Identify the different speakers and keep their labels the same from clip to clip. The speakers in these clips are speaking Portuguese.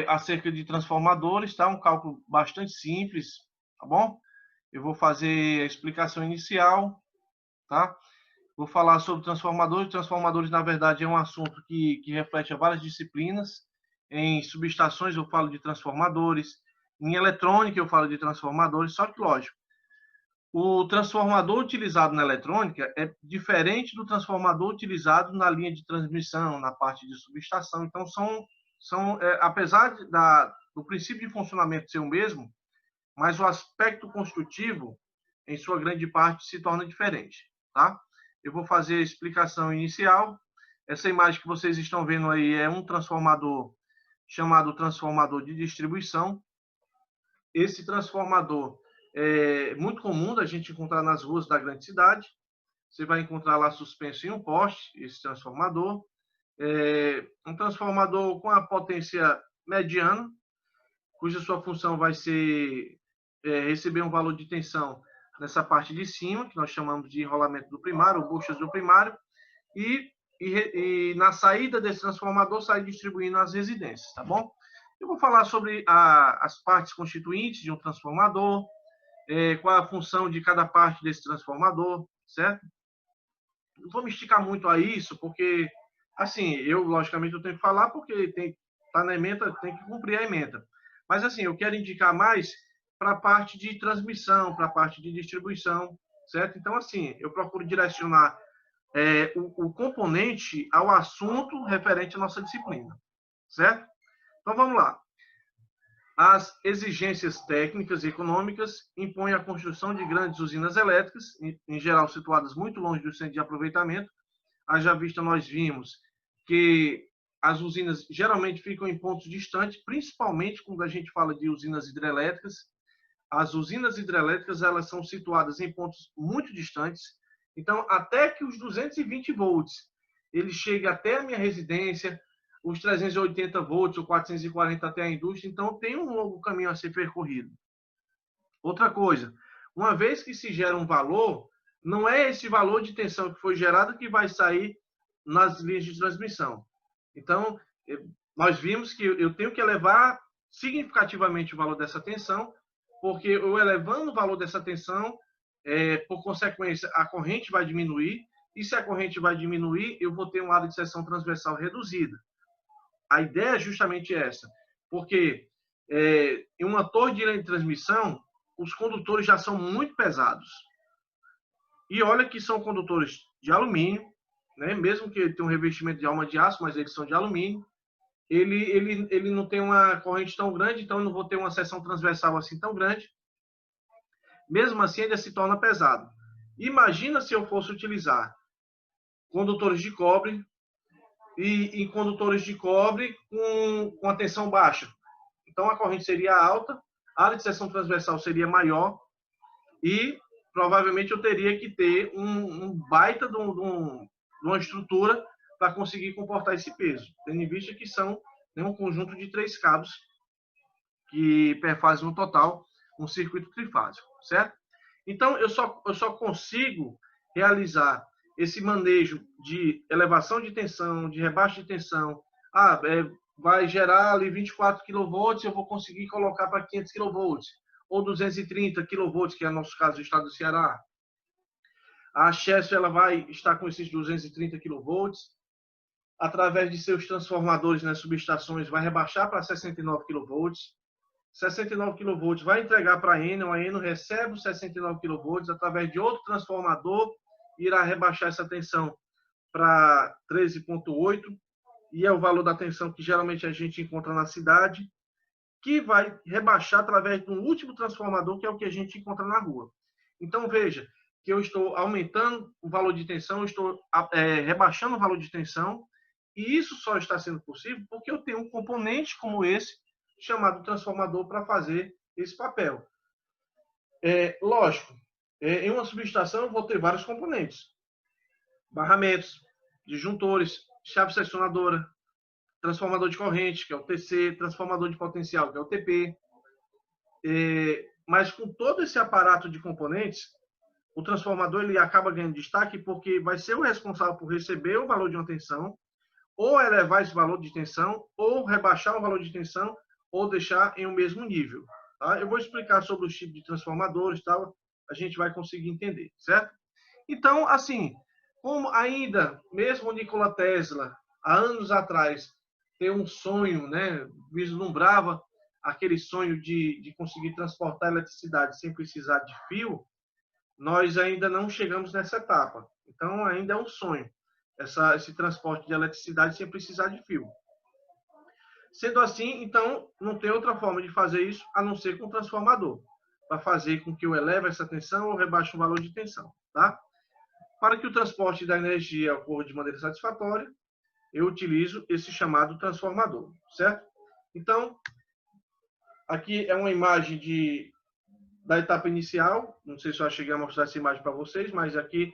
Speaker 1: acerca de transformadores, tá? Um cálculo bastante simples, tá bom? Eu vou fazer a explicação inicial, tá? Vou falar sobre transformadores. Transformadores, na verdade, é um assunto que reflete a várias disciplinas. Em subestações eu falo de transformadores, em eletrônica eu falo de transformadores, só que, lógico, o transformador utilizado na eletrônica é diferente do transformador utilizado na linha de transmissão, na parte de subestação. Então, apesar do princípio de funcionamento ser o mesmo, mas o aspecto construtivo, em sua grande parte, se torna diferente. Tá? Eu vou fazer a explicação inicial. Essa imagem que vocês estão vendo aí é um transformador chamado transformador de distribuição. Esse transformador é muito comum da gente encontrar nas ruas da grande cidade. Você vai encontrar lá suspenso em um poste, esse transformador. É um transformador com a potência mediana, cuja sua função vai ser receber um valor de tensão nessa parte de cima, que nós chamamos de enrolamento do primário, ou buchas do primário, e na saída desse transformador sai distribuindo as residências, tá bom? Eu vou falar sobre as partes constituintes de um transformador, qual a função de cada parte desse transformador, certo? Não vou me esticar muito a isso, porque, assim, logicamente, eu tenho que falar, porque tá na ementa, tem que cumprir a ementa. Mas, assim, eu quero indicar mais para a parte de transmissão, para a parte de distribuição, certo? Então, assim, eu procuro direcionar o componente ao assunto referente à nossa disciplina, certo? Então, vamos lá. As exigências técnicas e econômicas impõem a construção de grandes usinas elétricas, em geral situadas muito longe do centro de aproveitamento. Haja vista, nós vimos que as usinas geralmente ficam em pontos distantes, principalmente quando a gente fala de usinas hidrelétricas. As usinas hidrelétricas, elas são situadas em pontos muito distantes. Então, até que os 220 volts ele chegue até a minha residência, os 380 volts ou 440 até a indústria, então tem um longo caminho a ser percorrido. Outra coisa, uma vez que se gera um valor, não é esse valor de tensão que foi gerado que vai sair nas linhas de transmissão. Então, nós vimos que eu tenho que elevar significativamente o valor dessa tensão, porque eu elevando o valor dessa tensão, por consequência, a corrente vai diminuir, e se a corrente vai diminuir, eu vou ter uma área de seção transversal reduzida. A ideia é justamente essa, porque em uma torre de linha de transmissão, os condutores já são muito pesados. E olha que são condutores de alumínio, né? Mesmo que ele tenha um revestimento de alma de aço, mas eles são de alumínio. Ele não tem uma corrente tão grande, então eu não vou ter uma seção transversal assim tão grande. Mesmo assim, ele se torna pesado. Imagina se eu fosse utilizar condutores de cobre e condutores de cobre com a tensão baixa. Então, a corrente seria alta, a área de seção transversal seria maior e provavelmente eu teria que ter um baita de uma estrutura para conseguir comportar esse peso, tendo em vista que são um conjunto de 3 cabos que perfazem no total um circuito trifásico, certo? Então, eu só consigo realizar esse manejo de elevação de tensão, de rebaixo de tensão. Vai gerar ali 24 kV, eu vou conseguir colocar para 500 kV, ou 230 kV, que é o nosso caso do estado do Ceará. A Chesf, ela vai estar com esses 230 kV, através de seus transformadores nas subestações, vai rebaixar para 69 kV. 69 kV vai entregar para a Enel recebe os 69 kV através de outro transformador, irá rebaixar essa tensão para 13,8, e é o valor da tensão que geralmente a gente encontra na cidade, que vai rebaixar através de um último transformador, que é o que a gente encontra na rua. Então, veja que eu estou aumentando o valor de tensão, eu estou rebaixando o valor de tensão, e isso só está sendo possível porque eu tenho um componente como esse, chamado transformador, para fazer esse papel. Lógico, em uma subestação eu vou ter vários componentes. Barramentos, disjuntores, chave seccionadora, transformador de corrente, que é o TC, transformador de potencial, que é o TP. Mas com todo esse aparato de componentes, o transformador ele acaba ganhando destaque porque vai ser o responsável por receber o valor de uma tensão, ou elevar esse valor de tensão, ou rebaixar o valor de tensão, ou deixar em um mesmo nível. Tá? Eu vou explicar sobre os tipos de transformadores, tal, a gente vai conseguir entender, certo? Então, assim, como ainda, mesmo o Nikola Tesla, há anos atrás, tem um sonho, né, vislumbrava aquele sonho de conseguir transportar eletricidade sem precisar de fio, nós ainda não chegamos nessa etapa. Então, ainda é um sonho, esse transporte de eletricidade sem precisar de fio. Sendo assim, então, não tem outra forma de fazer isso a não ser com transformador, para fazer com que eu eleve essa tensão ou rebaixe o valor de tensão, tá? Para que o transporte da energia ocorra de maneira satisfatória, eu utilizo esse chamado transformador, certo? Então, aqui é uma imagem da etapa inicial. Não sei se eu cheguei a mostrar essa imagem para vocês, mas aqui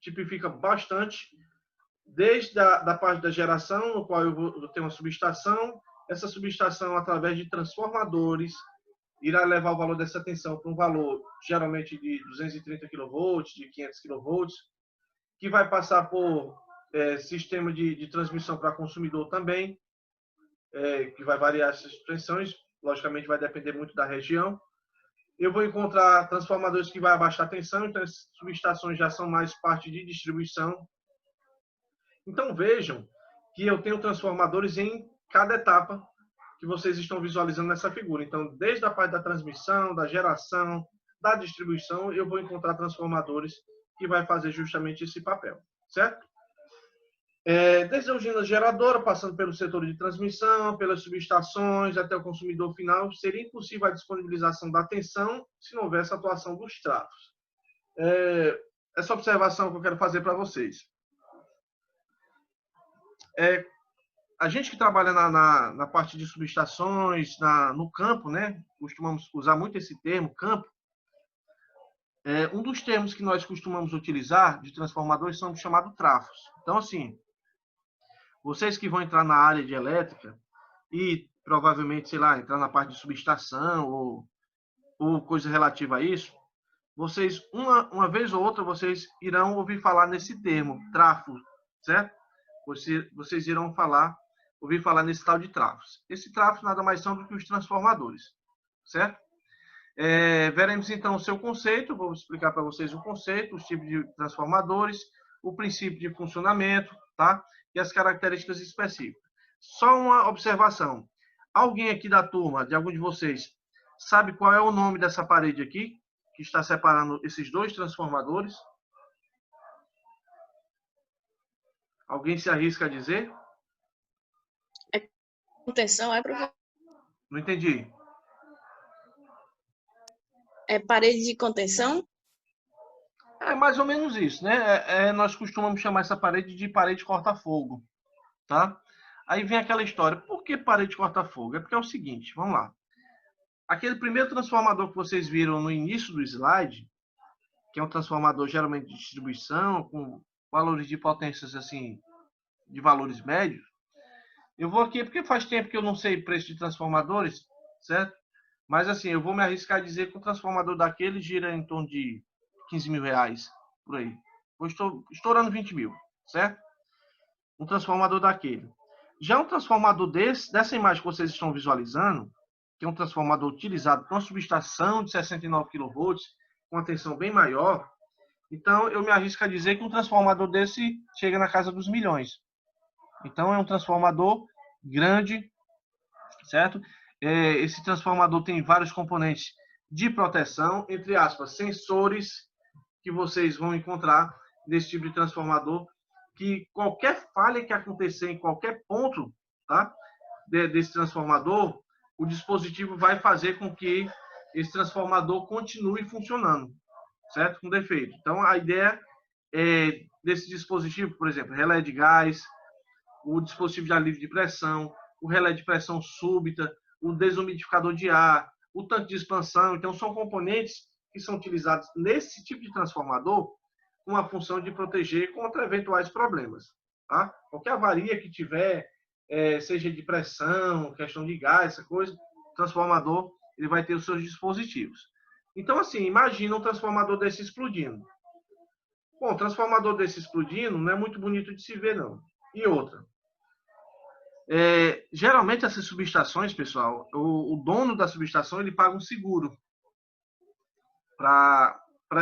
Speaker 1: tipifica bastante, desde da parte da geração, no qual eu tenho uma subestação. Essa subestação, através de transformadores, irá levar o valor dessa tensão para um valor, geralmente, de 230 kV, de 500 kV, que vai passar por sistema de transmissão para consumidor também, que vai variar essas tensões, logicamente vai depender muito da região. Eu vou encontrar transformadores que vai abaixar a tensão, então as subestações já são mais parte de distribuição. Então vejam que eu tenho transformadores em cada etapa que vocês estão visualizando nessa figura. Então, desde a parte da transmissão, da geração, da distribuição, eu vou encontrar transformadores que vai fazer justamente esse papel, certo? Desde a usina geradora, passando pelo setor de transmissão, pelas subestações, até o consumidor final, seria impossível a disponibilização da tensão se não houvesse atuação dos trafos. Essa observação que eu quero fazer para vocês. A gente que trabalha na parte de subestações, no campo, né? Costumamos usar muito esse termo, campo. Um dos termos que nós costumamos utilizar de transformadores são os chamados trafos. Então, assim, vocês que vão entrar na área de elétrica e provavelmente, sei lá, entrar na parte de subestação ou coisa relativa a isso, vocês, uma vez ou outra, vocês irão ouvir falar nesse termo, trafo, certo? Vocês irão ouvir falar nesse tal de trafos. Esse trafo nada mais são do que os transformadores, certo? Veremos então o seu conceito, vou explicar para vocês o conceito, os tipos de transformadores, o princípio de funcionamento, tá? E as características específicas. Só uma observação. Alguém aqui da turma, de algum de vocês, sabe qual é o nome dessa parede aqui, que está separando esses dois transformadores? Alguém se arrisca a dizer?
Speaker 2: Contenção, professor?
Speaker 1: Não entendi.
Speaker 2: Parede de contenção?
Speaker 1: É mais ou menos isso, né? Nós costumamos chamar essa parede de parede corta-fogo, tá? Aí vem aquela história, por que parede corta-fogo? É porque é o seguinte, vamos lá. Aquele primeiro transformador que vocês viram no início do slide, que é um transformador geralmente de distribuição, com valores de potências assim, de valores médios. Eu vou aqui, porque faz tempo que eu não sei preço de transformadores, certo? Mas assim, eu vou me arriscar a dizer que o transformador daquele gira em torno de 15 mil reais, por aí. Eu estou estourando 20 mil, certo? Um transformador daquele. Já um transformador dessa imagem que vocês estão visualizando, que é um transformador utilizado com uma subestação de 69 kV, com uma tensão bem maior, então eu me arrisco a dizer que um transformador desse chega na casa dos milhões. Então é um transformador grande, certo? Esse transformador tem vários componentes de proteção, entre aspas, sensores que vocês vão encontrar nesse tipo de transformador, que qualquer falha que acontecer em qualquer ponto, tá, desse transformador, o dispositivo vai fazer com que esse transformador continue funcionando, certo? Com defeito. Então, a ideia desse dispositivo, por exemplo, relé de gás, o dispositivo de alívio de pressão, o relé de pressão súbita, o desumidificador de ar, o tanque de expansão. Então, são componentes que são utilizados nesse tipo de transformador com a função de proteger contra eventuais problemas. Tá? Qualquer avaria que tiver, seja de pressão, questão de gás, essa coisa, o transformador ele vai ter os seus dispositivos. Então, assim, imagina um transformador desse explodindo. Bom, transformador desse explodindo não é muito bonito de se ver, não. E outra, geralmente essas subestações, pessoal, o dono da subestação ele paga um seguro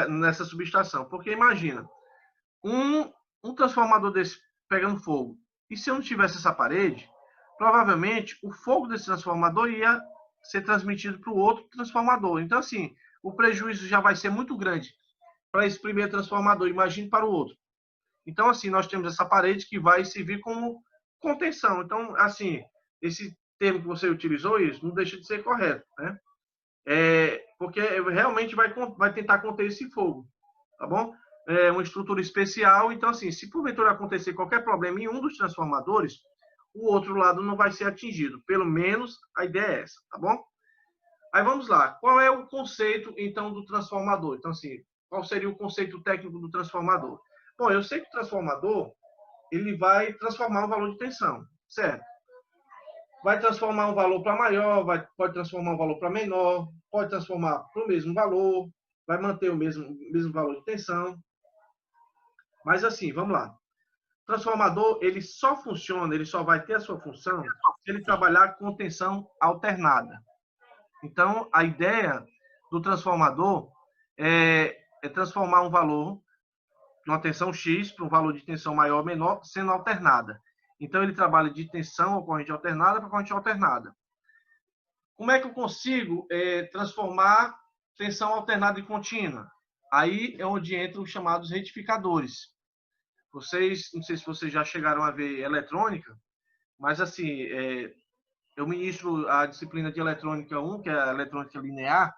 Speaker 1: nessa subestação. Porque imagina, um transformador desse pegando fogo, e se eu não tivesse essa parede, provavelmente o fogo desse transformador ia ser transmitido para o outro transformador. Então, assim, o prejuízo já vai ser muito grande para esse primeiro transformador, imagine para o outro. Então, assim, nós temos essa parede que vai servir como contenção. Então, assim, esse termo que você utilizou, isso não deixa de ser correto, né? Porque realmente vai tentar conter esse fogo, tá bom? É uma estrutura especial, então, assim, se porventura acontecer qualquer problema em um dos transformadores, o outro lado não vai ser atingido. Pelo menos a ideia é essa, tá bom? Aí vamos lá. Qual é o conceito, então, do transformador? Então, assim, qual seria o conceito técnico do transformador? Bom, eu sei que o transformador, ele vai transformar um valor de tensão, certo? Vai transformar um valor para maior, pode transformar um valor para menor, pode transformar para o mesmo valor, vai manter o mesmo valor de tensão. Mas assim, vamos lá. O transformador, ele só funciona, ele só vai ter a sua função se ele trabalhar com tensão alternada. Então, a ideia do transformador é transformar um valor de uma tensão X para um valor de tensão maior ou menor, sendo alternada. Então, ele trabalha de tensão ou corrente alternada para corrente alternada. Como é que eu consigo transformar tensão alternada em contínua? Aí é onde entram os chamados retificadores. Vocês, não sei se vocês já chegaram a ver eletrônica, mas assim, eu ministro a disciplina de eletrônica 1, que é a eletrônica linear,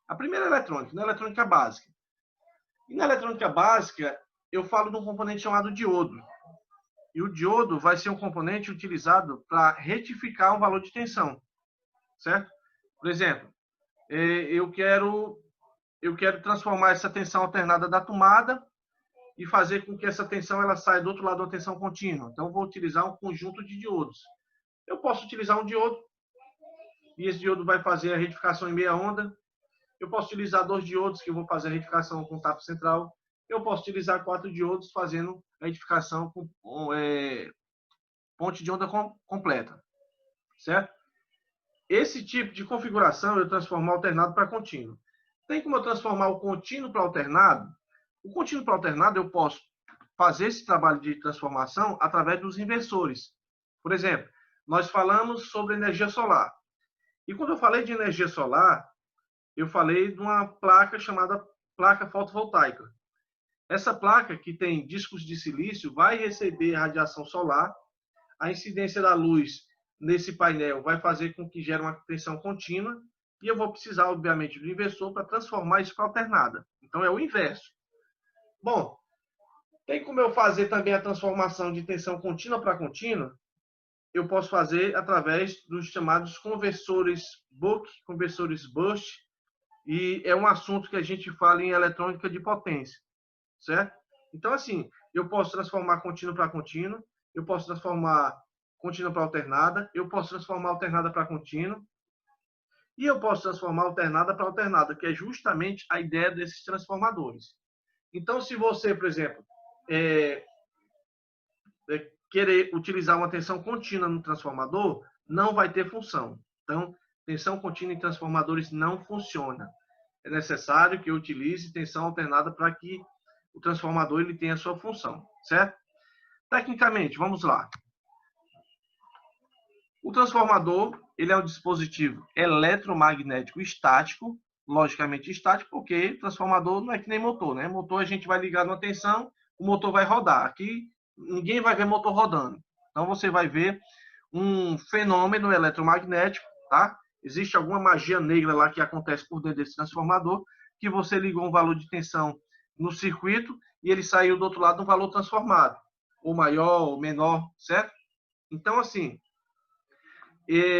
Speaker 1: a primeira eletrônica, na eletrônica básica. E na eletrônica básica, eu falo de um componente chamado diodo. E o diodo vai ser um componente utilizado para retificar um valor de tensão, certo? Por exemplo, eu quero transformar essa tensão alternada da tomada e fazer com que essa tensão ela saia do outro lado da tensão contínua. Então, vou utilizar um conjunto de diodos. Eu posso utilizar um diodo, e esse diodo vai fazer a retificação em meia onda. Eu posso utilizar 2 diodos, que eu vou fazer a retificação com tapo central. Eu posso utilizar 4 diodos, fazendo a retificação com ponte de onda completa. Certo? Esse tipo de configuração eu transformo alternado para contínuo. Tem como eu transformar o contínuo para alternado? O contínuo para alternado eu posso fazer esse trabalho de transformação através dos inversores. Por exemplo, nós falamos sobre energia solar. E quando eu falei de energia solar, eu falei de uma placa chamada placa fotovoltaica. Essa placa, que tem discos de silício, vai receber radiação solar. A incidência da luz nesse painel vai fazer com que gere uma tensão contínua. E eu vou precisar, obviamente, do inversor para transformar isso para alternada. Então, é o inverso. Bom, tem como eu fazer também a transformação de tensão contínua para contínua? Eu posso fazer através dos chamados conversores Buck, conversores Burst, e é um assunto que a gente fala em eletrônica de potência, certo? Então, assim, eu posso transformar contínuo para contínuo, eu posso transformar contínua para alternada, eu posso transformar alternada para contínua, e eu posso transformar alternada para alternada, que é justamente a ideia desses transformadores. Então, se você, por exemplo, querer utilizar uma tensão contínua no transformador, não vai ter função. Então, tensão contínua em transformadores não funciona. É necessário que eu utilize tensão alternada para que o transformador ele tenha a sua função, certo? Tecnicamente, vamos lá. O transformador ele é um dispositivo eletromagnético estático, logicamente estático, porque transformador não é que nem motor, né? Motor a gente vai ligar numa tensão, o motor vai rodar. Aqui ninguém vai ver motor rodando. Então você vai ver um fenômeno eletromagnético, tá? Existe alguma magia negra lá que acontece por dentro desse transformador, que você ligou um valor de tensão no circuito e ele saiu do outro lado um valor transformado, ou maior ou menor, certo? Então, assim,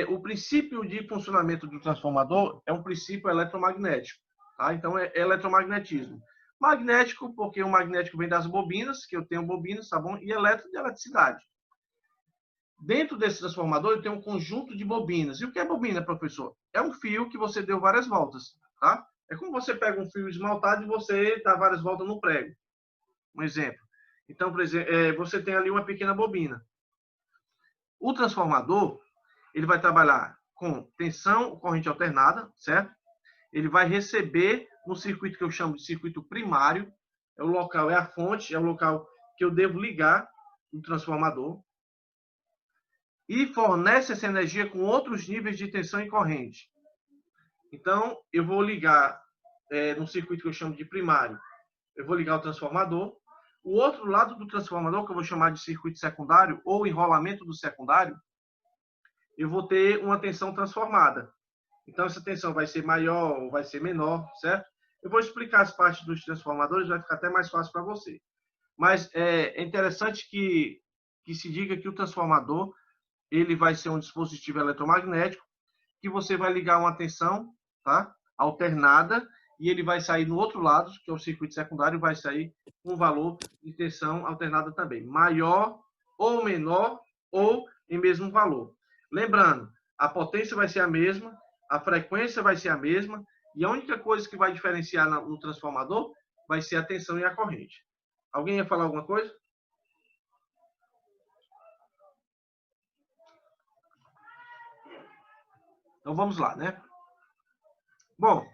Speaker 1: o princípio de funcionamento do transformador é um princípio eletromagnético, tá? Então, é eletromagnetismo. Magnético, porque o magnético vem das bobinas, que eu tenho bobinas, tá bom? E elétrico de eletricidade. Dentro desse transformador, eu tenho um conjunto de bobinas. E o que é bobina, professor? É um fio que você deu várias voltas, tá? É como você pega um fio esmaltado e você dá várias voltas no prego. Um exemplo. Então, por exemplo, você tem ali uma pequena bobina. O transformador, ele vai trabalhar com tensão corrente alternada, certo? Ele vai receber no circuito que eu chamo de circuito primário, é o local, é a fonte, é o local que eu devo ligar no transformador, e fornece essa energia com outros níveis de tensão e corrente. Então, eu vou ligar no circuito que eu chamo de primário, eu vou ligar o transformador. O outro lado do transformador, que eu vou chamar de circuito secundário, ou enrolamento do secundário, eu vou ter uma tensão transformada. Então, essa tensão vai ser maior ou vai ser menor, certo? Eu vou explicar as partes dos transformadores, vai ficar até mais fácil para você. Mas é interessante que se diga que o transformador ele vai ser um dispositivo eletromagnético que você vai ligar uma tensão, tá, alternada, e ele vai sair no outro lado, que é o circuito secundário, vai sair com um valor de tensão alternada também, maior ou menor ou em mesmo valor. Lembrando, a potência vai ser a mesma, a frequência vai ser a mesma, e a única coisa que vai diferenciar no transformador vai ser a tensão e a corrente. Alguém ia falar alguma coisa? Então vamos lá, né? Bom,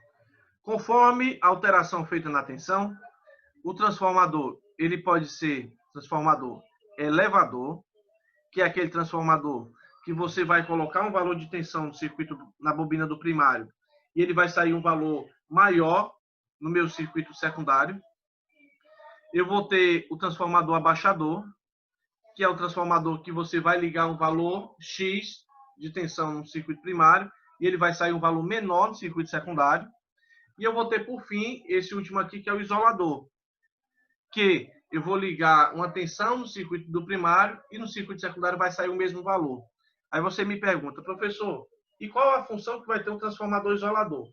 Speaker 1: conforme a alteração feita na tensão, o transformador ele pode ser transformador elevador, que é aquele transformador que você vai colocar um valor de tensão no circuito, na bobina do primário, e ele vai sair um valor maior no meu circuito secundário. Eu vou ter o transformador abaixador, que é o transformador que você vai ligar um valor X de tensão no circuito primário, e ele vai sair um valor menor no circuito secundário. E eu vou ter, por fim, esse último aqui, que é o isolador, que eu vou ligar uma tensão no circuito do primário e no circuito secundário vai sair o mesmo valor. Aí você me pergunta, professor, e qual a função que vai ter um transformador isolador?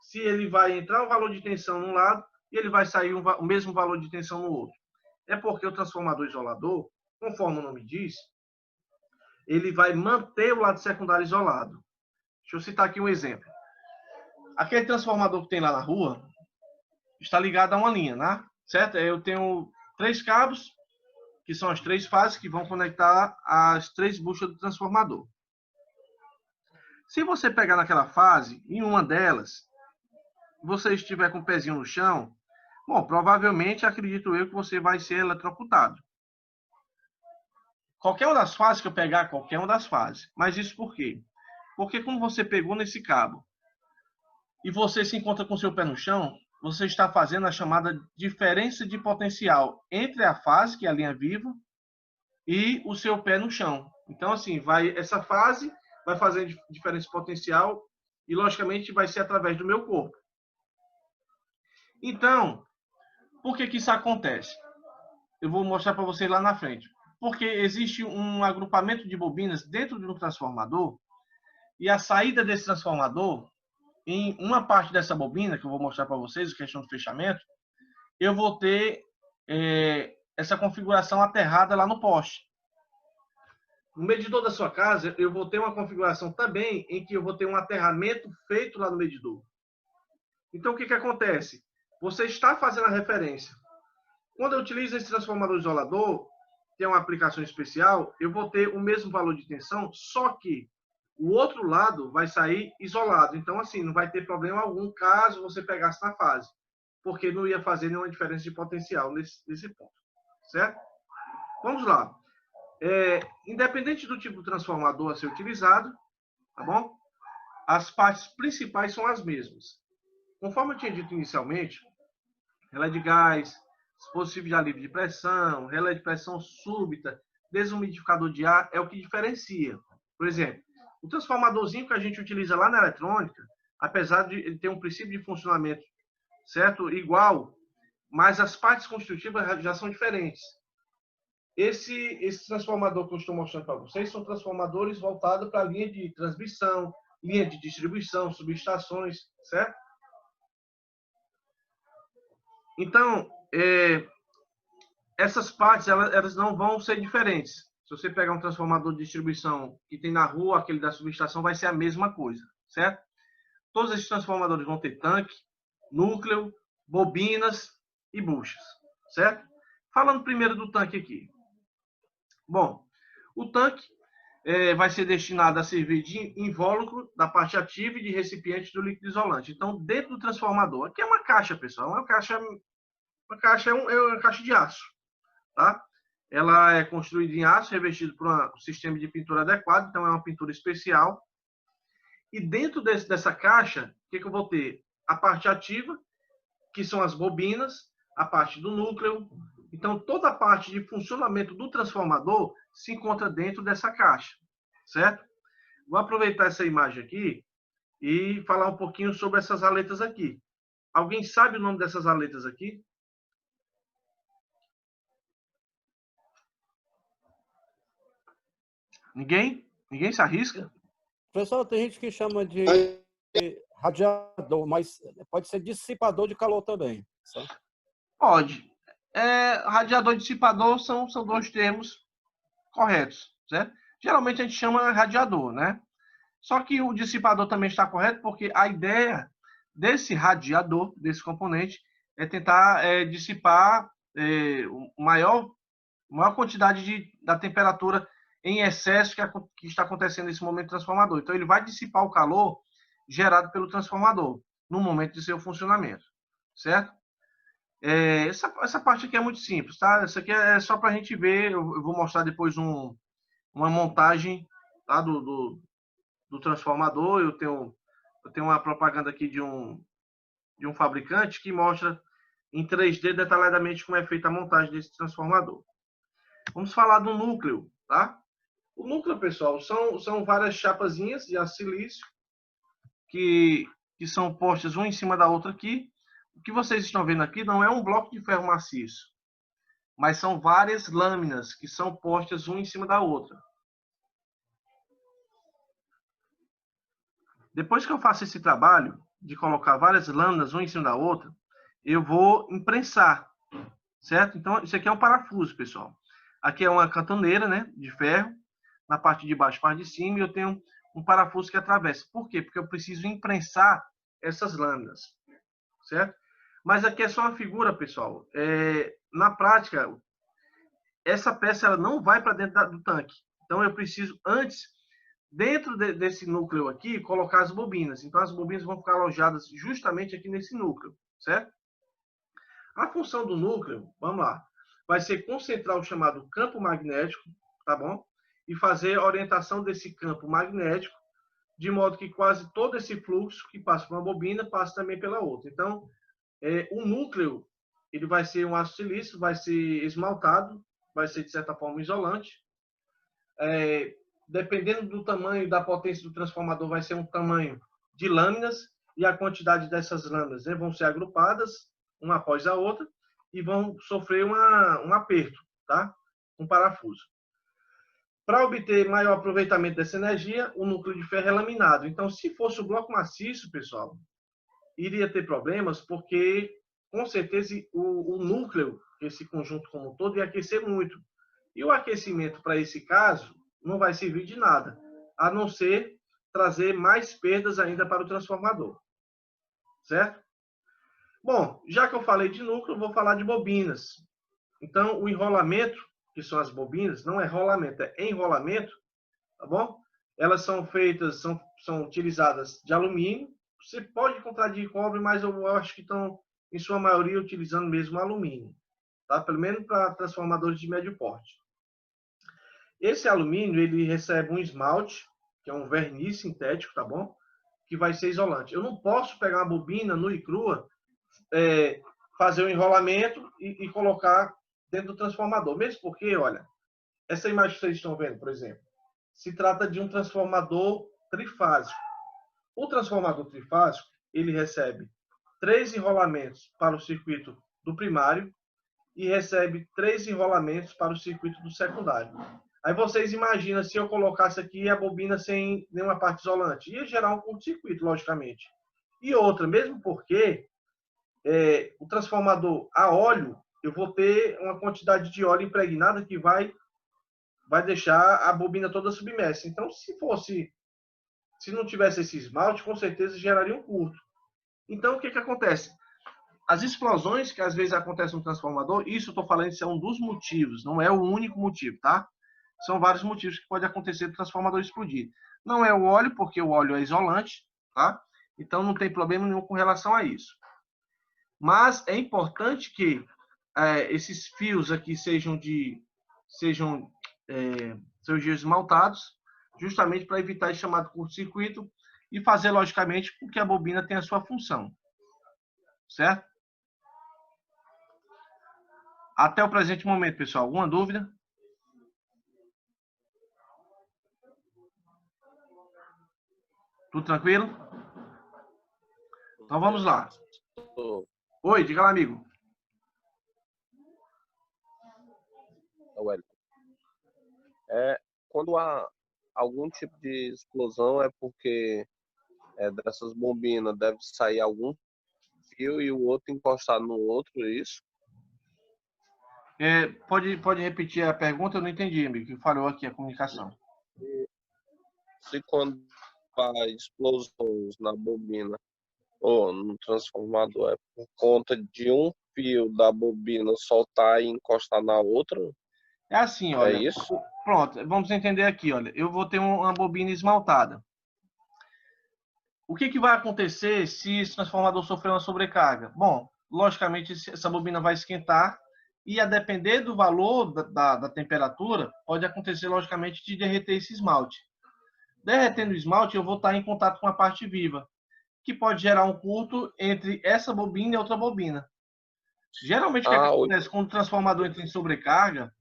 Speaker 1: Se ele vai entrar um valor de tensão num lado e ele vai sair o mesmo valor de tensão no outro. É porque o transformador isolador, conforme o nome diz, ele vai manter o lado secundário isolado. Deixa eu citar aqui um exemplo. Aquele transformador que tem lá na rua está ligado a uma linha, né? Certo? Eu tenho 3 cabos, que são as 3 fases que vão conectar as 3 buchas do transformador. Se você pegar naquela fase, em uma delas, você estiver com o pezinho no chão, bom, provavelmente, acredito eu, que você vai ser eletrocutado. Qualquer uma das fases que eu pegar, qualquer uma das fases. Mas isso por quê? Porque quando você pegou nesse cabo e você se encontra com seu pé no chão, você está fazendo a chamada diferença de potencial entre a fase, que é a linha viva, e o seu pé no chão. Então, assim, essa fase vai fazer diferença de potencial e, logicamente, vai ser através do meu corpo. Então, por que isso acontece? Eu vou mostrar para vocês lá na frente. Porque existe um agrupamento de bobinas dentro de um transformador e a saída desse transformador, em uma parte dessa bobina, que eu vou mostrar para vocês, a questão do fechamento, eu vou ter essa configuração aterrada lá no poste. No medidor da sua casa, eu vou ter uma configuração também em que eu vou ter um aterramento feito lá no medidor. Então, o que acontece? Você está fazendo a referência. Quando eu utilizo esse transformador isolador, que é uma aplicação especial, eu vou ter o mesmo valor de tensão, só que o outro lado vai sair isolado. Então, assim, não vai ter problema algum caso você pegasse na fase, porque não ia fazer nenhuma diferença de potencial nesse ponto, certo? Vamos lá. Independente do tipo de transformador a ser utilizado, tá bom? As partes principais são as mesmas. Conforme eu tinha dito inicialmente, relé de gás, dispositivo de alívio de pressão, relé de pressão súbita, desumidificador de ar, é o que diferencia. Por exemplo, o transformadorzinho que a gente utiliza lá na eletrônica, apesar de ele ter um princípio de funcionamento certo, igual, mas as partes constitutivas já são diferentes. Esse transformador que eu estou mostrando para vocês são transformadores voltados para a linha de transmissão, linha de distribuição, subestações, certo? Então, essas partes elas não vão ser diferentes. Se você pegar um transformador de distribuição que tem na rua, aquele da subestação, vai ser a mesma coisa, certo? Todos esses transformadores vão ter tanque, núcleo, bobinas e buchas, certo? Falando primeiro do tanque aqui. Bom, o tanque vai ser destinado a servir de invólucro da parte ativa e de recipiente do líquido isolante. Então, dentro do transformador, aqui é uma caixa, pessoal, uma caixa é uma caixa de aço, tá? Ela é construída em aço, revestido por um sistema de pintura adequado, então é uma pintura especial. E dentro dessa caixa, o que eu vou ter? A parte ativa, que são as bobinas, a parte do núcleo. Então, toda a parte de funcionamento do transformador se encontra dentro dessa caixa, certo? Vou aproveitar essa imagem aqui e falar um pouquinho sobre essas aletas aqui. Alguém sabe o nome dessas aletas aqui? Ninguém? Ninguém se arrisca?
Speaker 3: Pessoal, tem gente que chama de radiador, mas pode ser dissipador de calor também. Certo?
Speaker 1: Pode. Radiador e dissipador são dois termos corretos, certo? Geralmente a gente chama radiador, né? Só que o dissipador também está correto, porque a ideia desse radiador, desse componente, é tentar dissipar maior quantidade da temperatura em excesso que está acontecendo nesse momento transformador. Então, ele vai dissipar o calor gerado pelo transformador no momento de seu funcionamento, certo? Essa parte aqui é muito simples, tá? Isso aqui é só para a gente ver. Eu vou mostrar depois uma montagem, tá? do transformador. Eu tenho uma propaganda aqui de um fabricante que mostra em 3D detalhadamente como é feita a montagem desse transformador. Vamos falar do núcleo, tá? O núcleo, pessoal, são várias chapazinhas de aço silício que são postas uma em cima da outra aqui. O que vocês estão vendo aqui não é um bloco de ferro maciço, mas são várias lâminas que são postas uma em cima da outra. Depois que eu faço esse trabalho de colocar várias lâminas uma em cima da outra, eu vou imprensar, certo? Então, isso aqui é um parafuso, pessoal. Aqui é uma cantoneira, né, de ferro, na parte de baixo e parte de cima, e eu tenho um parafuso que atravessa. Por quê? Porque eu preciso imprensar essas lâminas, certo? Mas aqui é só uma figura, pessoal. Na prática, essa peça ela não vai para dentro do tanque. Então, eu preciso, antes, dentro desse núcleo aqui, colocar as bobinas. Então, as bobinas vão ficar alojadas justamente aqui nesse núcleo, certo? A função do núcleo, vamos lá, vai ser concentrar o chamado campo magnético, tá bom? E fazer a orientação desse campo magnético, de modo que quase todo esse fluxo que passa por uma bobina passa também pela outra. Então, o núcleo, ele vai ser um aço silício, vai ser esmaltado, vai ser de certa forma isolante. Dependendo do tamanho e da potência do transformador, vai ser um tamanho de lâminas, e a quantidade dessas lâminas, né, vão ser agrupadas uma após a outra e vão sofrer um aperto, tá? Um parafuso. Para obter maior aproveitamento dessa energia, o núcleo de ferro é laminado. Então, se fosse o bloco maciço, pessoal, iria ter problemas, porque com certeza o núcleo, esse conjunto como um todo, ia aquecer muito. E o aquecimento para esse caso não vai servir de nada, a não ser trazer mais perdas ainda para o transformador, certo? Bom, já que eu falei de núcleo, eu vou falar de bobinas. Então, o enrolamento, que são as bobinas, não é rolamento, é enrolamento, tá bom? Elas são feitas, são utilizadas de alumínio. Você pode encontrar de cobre, mas eu acho que estão, em sua maioria, utilizando mesmo alumínio, tá? Pelo menos para transformadores de médio porte. Esse alumínio, ele recebe um esmalte, que é um verniz sintético, tá bom? Que vai ser isolante. Eu não posso pegar uma bobina nua e crua, fazer um enrolamento e colocar dentro do transformador. Mesmo porque, olha, essa imagem que vocês estão vendo, por exemplo, se trata de um transformador trifásico. O transformador trifásico, ele recebe 3 enrolamentos para o circuito do primário e recebe 3 enrolamentos para o circuito do secundário. Aí vocês imaginam se eu colocasse aqui a bobina sem nenhuma parte isolante. Ia gerar um curto-circuito, logicamente. E outra, mesmo porque o transformador a óleo, eu vou ter uma quantidade de óleo impregnada que vai deixar a bobina toda submersa. Então, se não tivesse esse esmalte, com certeza geraria um curto. Então, o que acontece? as explosões que às vezes acontecem no transformador, isso eu estou falando, isso é um dos motivos, não é o único motivo, tá? São vários motivos que pode acontecer do transformador explodir. Não é o óleo, porque o óleo é isolante, tá? Então não tem problema nenhum com relação a isso. Mas é importante que esses fios aqui sejam esmaltados, justamente para evitar esse chamado curto-circuito e fazer, logicamente, com que a bobina tenha a sua função. Certo? Até o presente momento, pessoal. Alguma dúvida? Tudo tranquilo? Então vamos lá. Oi, diga lá, amigo.
Speaker 4: Quando há algum tipo de explosão é porque dessas bobinas deve sair algum fio e o outro encostar no outro, é isso?
Speaker 1: Pode repetir a pergunta? Eu não entendi, amigo, que falhou aqui a comunicação.
Speaker 4: Se quando há explosões na bobina ou no transformador é por conta de um fio da bobina soltar e encostar na outra?
Speaker 1: É assim, olha.
Speaker 4: É isso?
Speaker 1: Pronto, vamos entender aqui, olha. Eu vou ter uma bobina esmaltada. O que vai acontecer se esse transformador sofrer uma sobrecarga? Bom, logicamente, essa bobina vai esquentar e, a depender do valor da temperatura, pode acontecer, logicamente, de derreter esse esmalte. Derretendo o esmalte, eu vou estar em contato com a parte viva, que pode gerar um curto entre essa bobina e outra bobina. Geralmente, o que acontece quando o transformador entra em sobrecarga,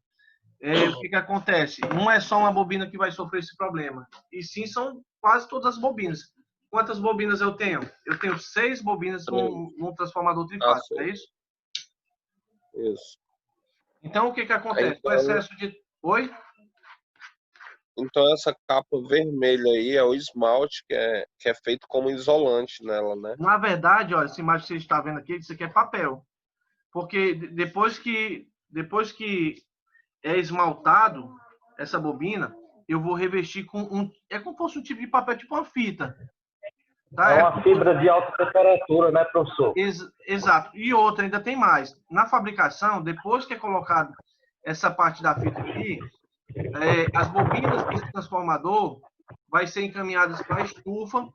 Speaker 1: o que acontece? Não é só uma bobina que vai sofrer esse problema, e sim são quase todas as bobinas. Quantas bobinas eu tenho? Eu tenho 6 bobinas num transformador trifásico, é isso?
Speaker 4: Isso.
Speaker 1: Então, o que acontece? O excesso de... Oi?
Speaker 4: Então, essa capa vermelha aí é o esmalte que é feito como isolante nela, né?
Speaker 1: Na verdade, olha, essa imagem que você está vendo aqui, isso aqui é papel. Porque depois que é esmaltado essa bobina, eu vou revestir com é como se fosse um tipo de papel, tipo uma fita. Tá?
Speaker 5: É uma fibra de alta temperatura, né, professor?
Speaker 1: Exato. E outra, ainda tem mais. Na fabricação, depois que é colocado essa parte da fita aqui, as bobinas desse transformador vai ser encaminhadas para a estufa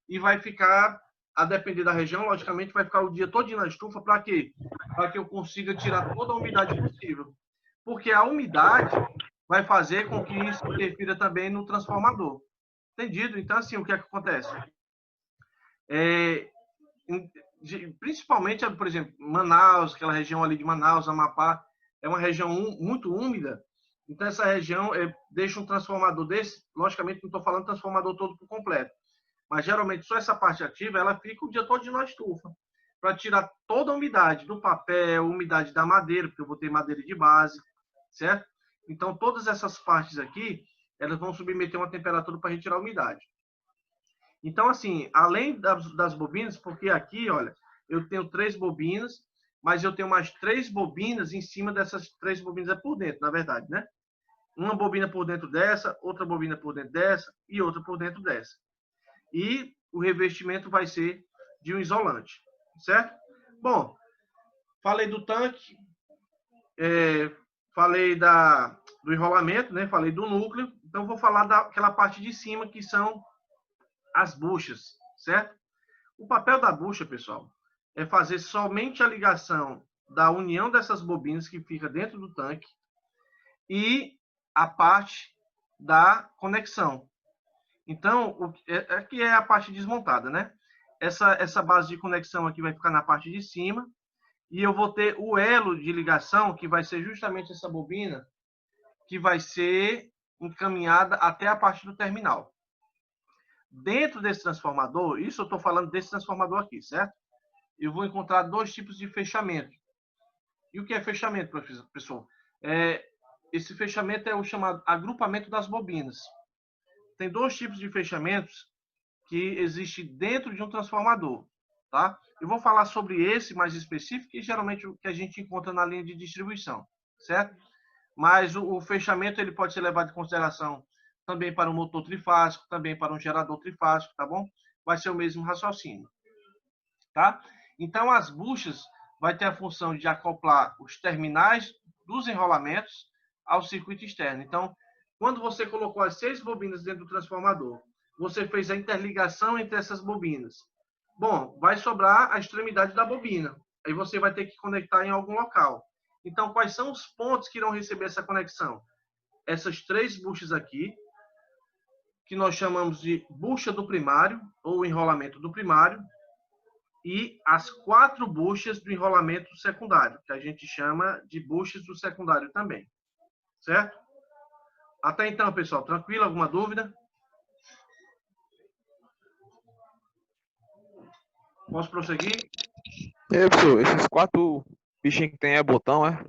Speaker 1: e vai ficar, a depender da região, logicamente, vai ficar o dia todo na estufa. Para quê? Para que eu consiga tirar toda a umidade possível. Porque a umidade vai fazer com que isso interfira também no transformador. Entendido? Então, assim, o que é que acontece? Principalmente, por exemplo, Manaus, aquela região ali de Manaus, Amapá, é uma região muito úmida. Então, essa região deixa um transformador desse, logicamente, não estou falando transformador todo por completo, mas geralmente só essa parte ativa, ela fica o dia todo na estufa, para tirar toda a umidade do papel, umidade da madeira, porque eu vou ter madeira de base, certo? Então, todas essas partes aqui, elas vão submeter uma temperatura para retirar a umidade. Então, assim, além das bobinas, porque aqui, olha, eu tenho 3 bobinas, mas eu tenho mais 3 bobinas em cima dessas 3 bobinas por dentro, na verdade, né? Uma bobina por dentro dessa, outra bobina por dentro dessa e outra por dentro dessa. E o revestimento vai ser de um isolante, certo? Bom, falei do tanque, falei do enrolamento, né? Falei do núcleo, então vou falar daquela parte de cima que são as buchas, certo? O papel da bucha, pessoal, é fazer somente a ligação da união dessas bobinas que fica dentro do tanque e a parte da conexão. Então, aqui é a parte desmontada, né? Essa base de conexão aqui vai ficar na parte de cima e eu vou ter o elo de ligação, que vai ser justamente essa bobina, que vai ser encaminhada até a parte do terminal. Dentro desse transformador, isso eu estou falando desse transformador aqui, certo? Eu vou encontrar 2 tipos de fechamento. E o que é fechamento, pessoal? Esse fechamento é o chamado agrupamento das bobinas. Tem 2 tipos de fechamentos que existem dentro de um transformador, tá? Eu vou falar sobre esse mais específico, que geralmente o que a gente encontra na linha de distribuição, certo? Mas o fechamento ele pode ser levado em consideração também para um motor trifásico, também para um gerador trifásico, tá bom? Vai ser o mesmo raciocínio, tá? Então, as buchas vai ter a função de acoplar os terminais dos enrolamentos ao circuito externo. Então, quando você colocou as 6 bobinas dentro do transformador, você fez a interligação entre essas bobinas. Bom, vai sobrar a extremidade da bobina. Aí você vai ter que conectar em algum local. Então, quais são os pontos que irão receber essa conexão? Essas 3 buchas aqui, que nós chamamos de bucha do primário, ou enrolamento do primário, e as 4 buchas do enrolamento secundário, que a gente chama de buchas do secundário também. Certo? Até então, pessoal, tranquilo? Alguma dúvida? Posso prosseguir?
Speaker 6: Professor, esses 4 bichinhos que tem é botão, é?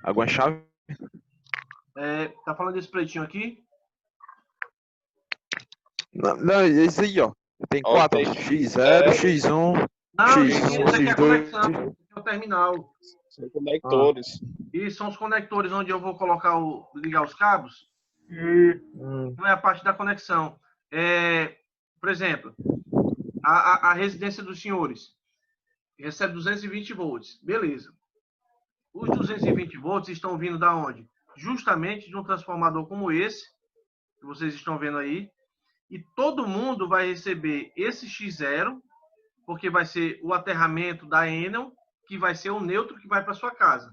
Speaker 6: Alguma chave?
Speaker 1: Tá falando desse pretinho aqui?
Speaker 6: Não, esse aí, ó. Tem
Speaker 4: Ó,
Speaker 6: 4,
Speaker 4: tem
Speaker 6: X0, X1,
Speaker 1: Não,
Speaker 6: X1,
Speaker 1: isso aqui é a
Speaker 6: X2.
Speaker 1: conexão, é o terminal.
Speaker 4: São conectores.
Speaker 1: E são os conectores onde eu vou colocar ligar os cabos. Não é a parte da conexão. Por exemplo, a residência dos senhores recebe 220 volts. Beleza. Os 220 volts estão vindo da onde? Justamente de um transformador como esse, que vocês estão vendo aí. E todo mundo vai receber esse X0, porque vai ser o aterramento da Enel, que vai ser o neutro que vai para sua casa.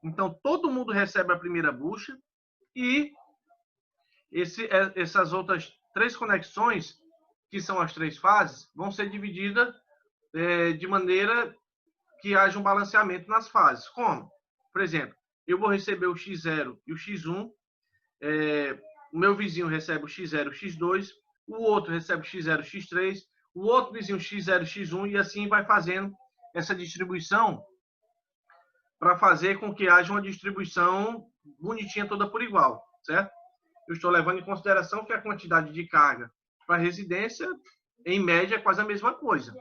Speaker 1: Então, todo mundo recebe a primeira bucha e essas outras 3 conexões, que são as 3 fases, vão ser divididas de maneira que haja um balanceamento nas fases. Como? Por exemplo, eu vou receber o X0 e o X1, o meu vizinho recebe o X0 e o X2, o outro recebe o X0 e o X3, o outro vizinho X0 e X1, e assim vai fazendo essa distribuição para fazer com que haja uma distribuição bonitinha toda por igual, certo? Eu estou levando em consideração que a quantidade de carga para a residência, em média, é quase a mesma coisa,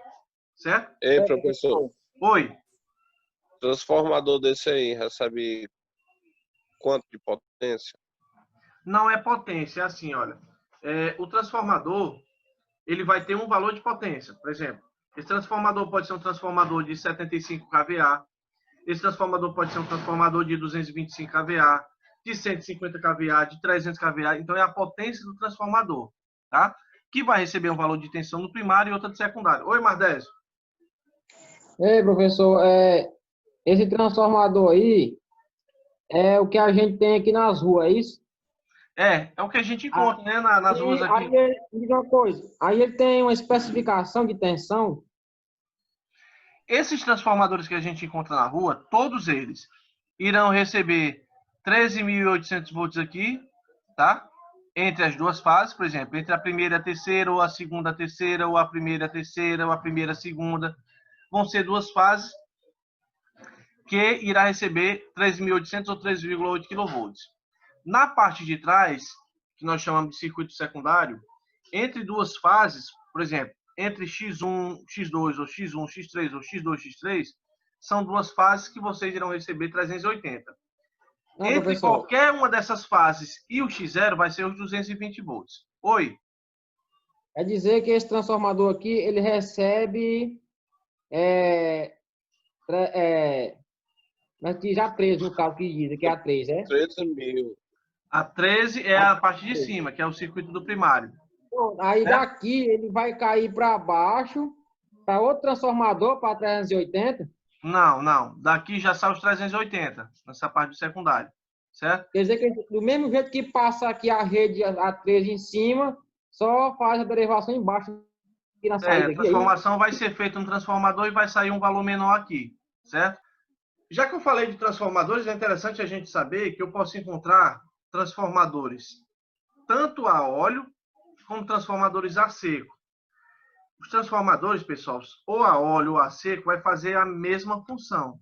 Speaker 1: certo?
Speaker 4: Ei, professor,
Speaker 1: Oi.
Speaker 4: transformador desse aí recebe quanto de potência?
Speaker 1: Não é potência, é assim, olha. O transformador, ele vai ter um valor de potência. Por exemplo, esse transformador pode ser um transformador de 75 kVA, esse transformador pode ser um transformador de 225 kVA, de 150 kVA, de 300 kVA. Então, é a potência do transformador, tá? Que vai receber um valor de tensão no primário e outra de secundário. Oi, Mardésio.
Speaker 7: Ei, professor, esse transformador aí é o que a gente tem aqui nas ruas, é isso?
Speaker 1: É o que a gente encontra, né, nas ruas aqui.
Speaker 7: Aí ele, diga uma coisa, aí ele tem uma especificação de tensão.
Speaker 1: Esses transformadores que a gente encontra na rua, todos eles irão receber 13.800 volts aqui, tá? Entre as 2 fases, por exemplo, entre a primeira e a terceira, ou a segunda e a terceira, ou a primeira e a terceira, ou a primeira e a segunda. Vão ser 2 fases que irá receber 13.800 ou 3,8 kV. Na parte de trás, que nós chamamos de circuito secundário, entre 2 fases, por exemplo, entre X1, X2, ou X1, X3, ou X2, X3, são 2 fases que vocês irão receber 380.
Speaker 7: Não,
Speaker 1: Entre
Speaker 7: professor,
Speaker 1: qualquer uma dessas fases e o X0 vai ser os 220 volts. Oi?
Speaker 7: é dizer que esse transformador aqui, ele recebe mas que já 13 no caso que diz, que é a 3, é?
Speaker 4: 13 mil.
Speaker 1: A 13 é a parte de cima, que é o circuito do primário.
Speaker 7: Bom, aí daqui ele vai cair para baixo, para outro transformador, para 380.
Speaker 1: Não. Daqui já sai os 380, nessa parte do secundário. Certo?
Speaker 7: Quer dizer que do mesmo jeito que passa aqui a rede A3 em cima, só faz a derivação embaixo aqui na saída.
Speaker 1: A transformação vai ser feita no transformador e vai sair um valor menor aqui, certo? Já que eu falei de transformadores, é interessante a gente saber que eu posso encontrar transformadores tanto a óleo como transformadores a seco. Os transformadores, pessoal, ou a óleo ou a seco, vai fazer a mesma função,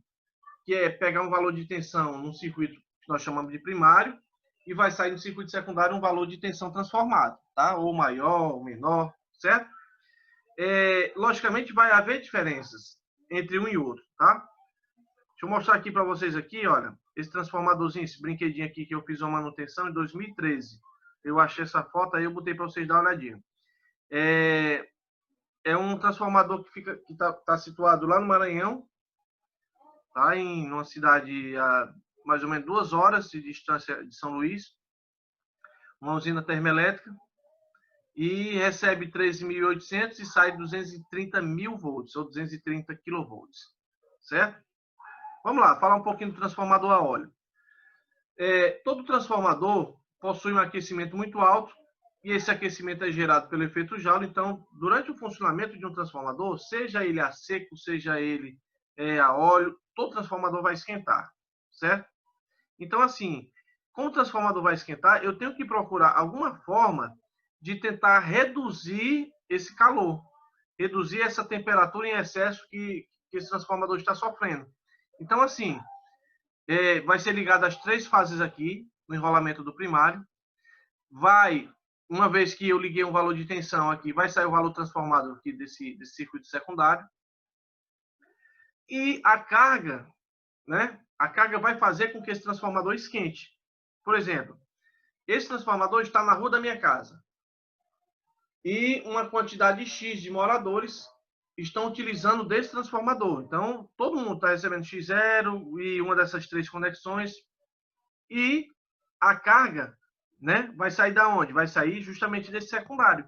Speaker 1: que é pegar um valor de tensão num circuito que nós chamamos de primário e vai sair no circuito secundário um valor de tensão transformado, tá? Ou maior, ou menor, certo? Logicamente, vai haver diferenças entre um e outro, tá? Deixa eu mostrar aqui para vocês aqui, olha, esse transformadorzinho, esse brinquedinho aqui que eu fiz uma manutenção em 2013. Eu achei essa foto aí, eu botei para vocês dar uma olhadinha. É um transformador que está situado lá no Maranhão, tá? Em uma cidade a mais ou menos 2 horas de distância de São Luís, uma usina termoelétrica, e recebe 13.800 e sai 230.000 volts, ou 230 kV, certo? Vamos lá, falar um pouquinho do transformador a óleo. Todo transformador possui um aquecimento muito alto, e esse aquecimento é gerado pelo efeito Joule. Então, durante o funcionamento de um transformador, seja ele a seco, seja ele a óleo, todo transformador vai esquentar, certo? Então, assim, como o transformador vai esquentar, eu tenho que procurar alguma forma de tentar reduzir esse calor, reduzir essa temperatura em excesso que esse transformador está sofrendo. Então, assim, vai ser ligado às 3 fases aqui, no enrolamento do primário. Uma vez que eu liguei um valor de tensão aqui, vai sair o valor transformado aqui desse circuito secundário. E a carga, né? A carga vai fazer com que esse transformador esquente. Por exemplo, esse transformador está na rua da minha casa. E uma quantidade X de moradores estão utilizando desse transformador. Então, todo mundo está recebendo X0 e uma dessas 3 conexões. E a carga, né, vai sair da onde? Vai sair justamente desse secundário.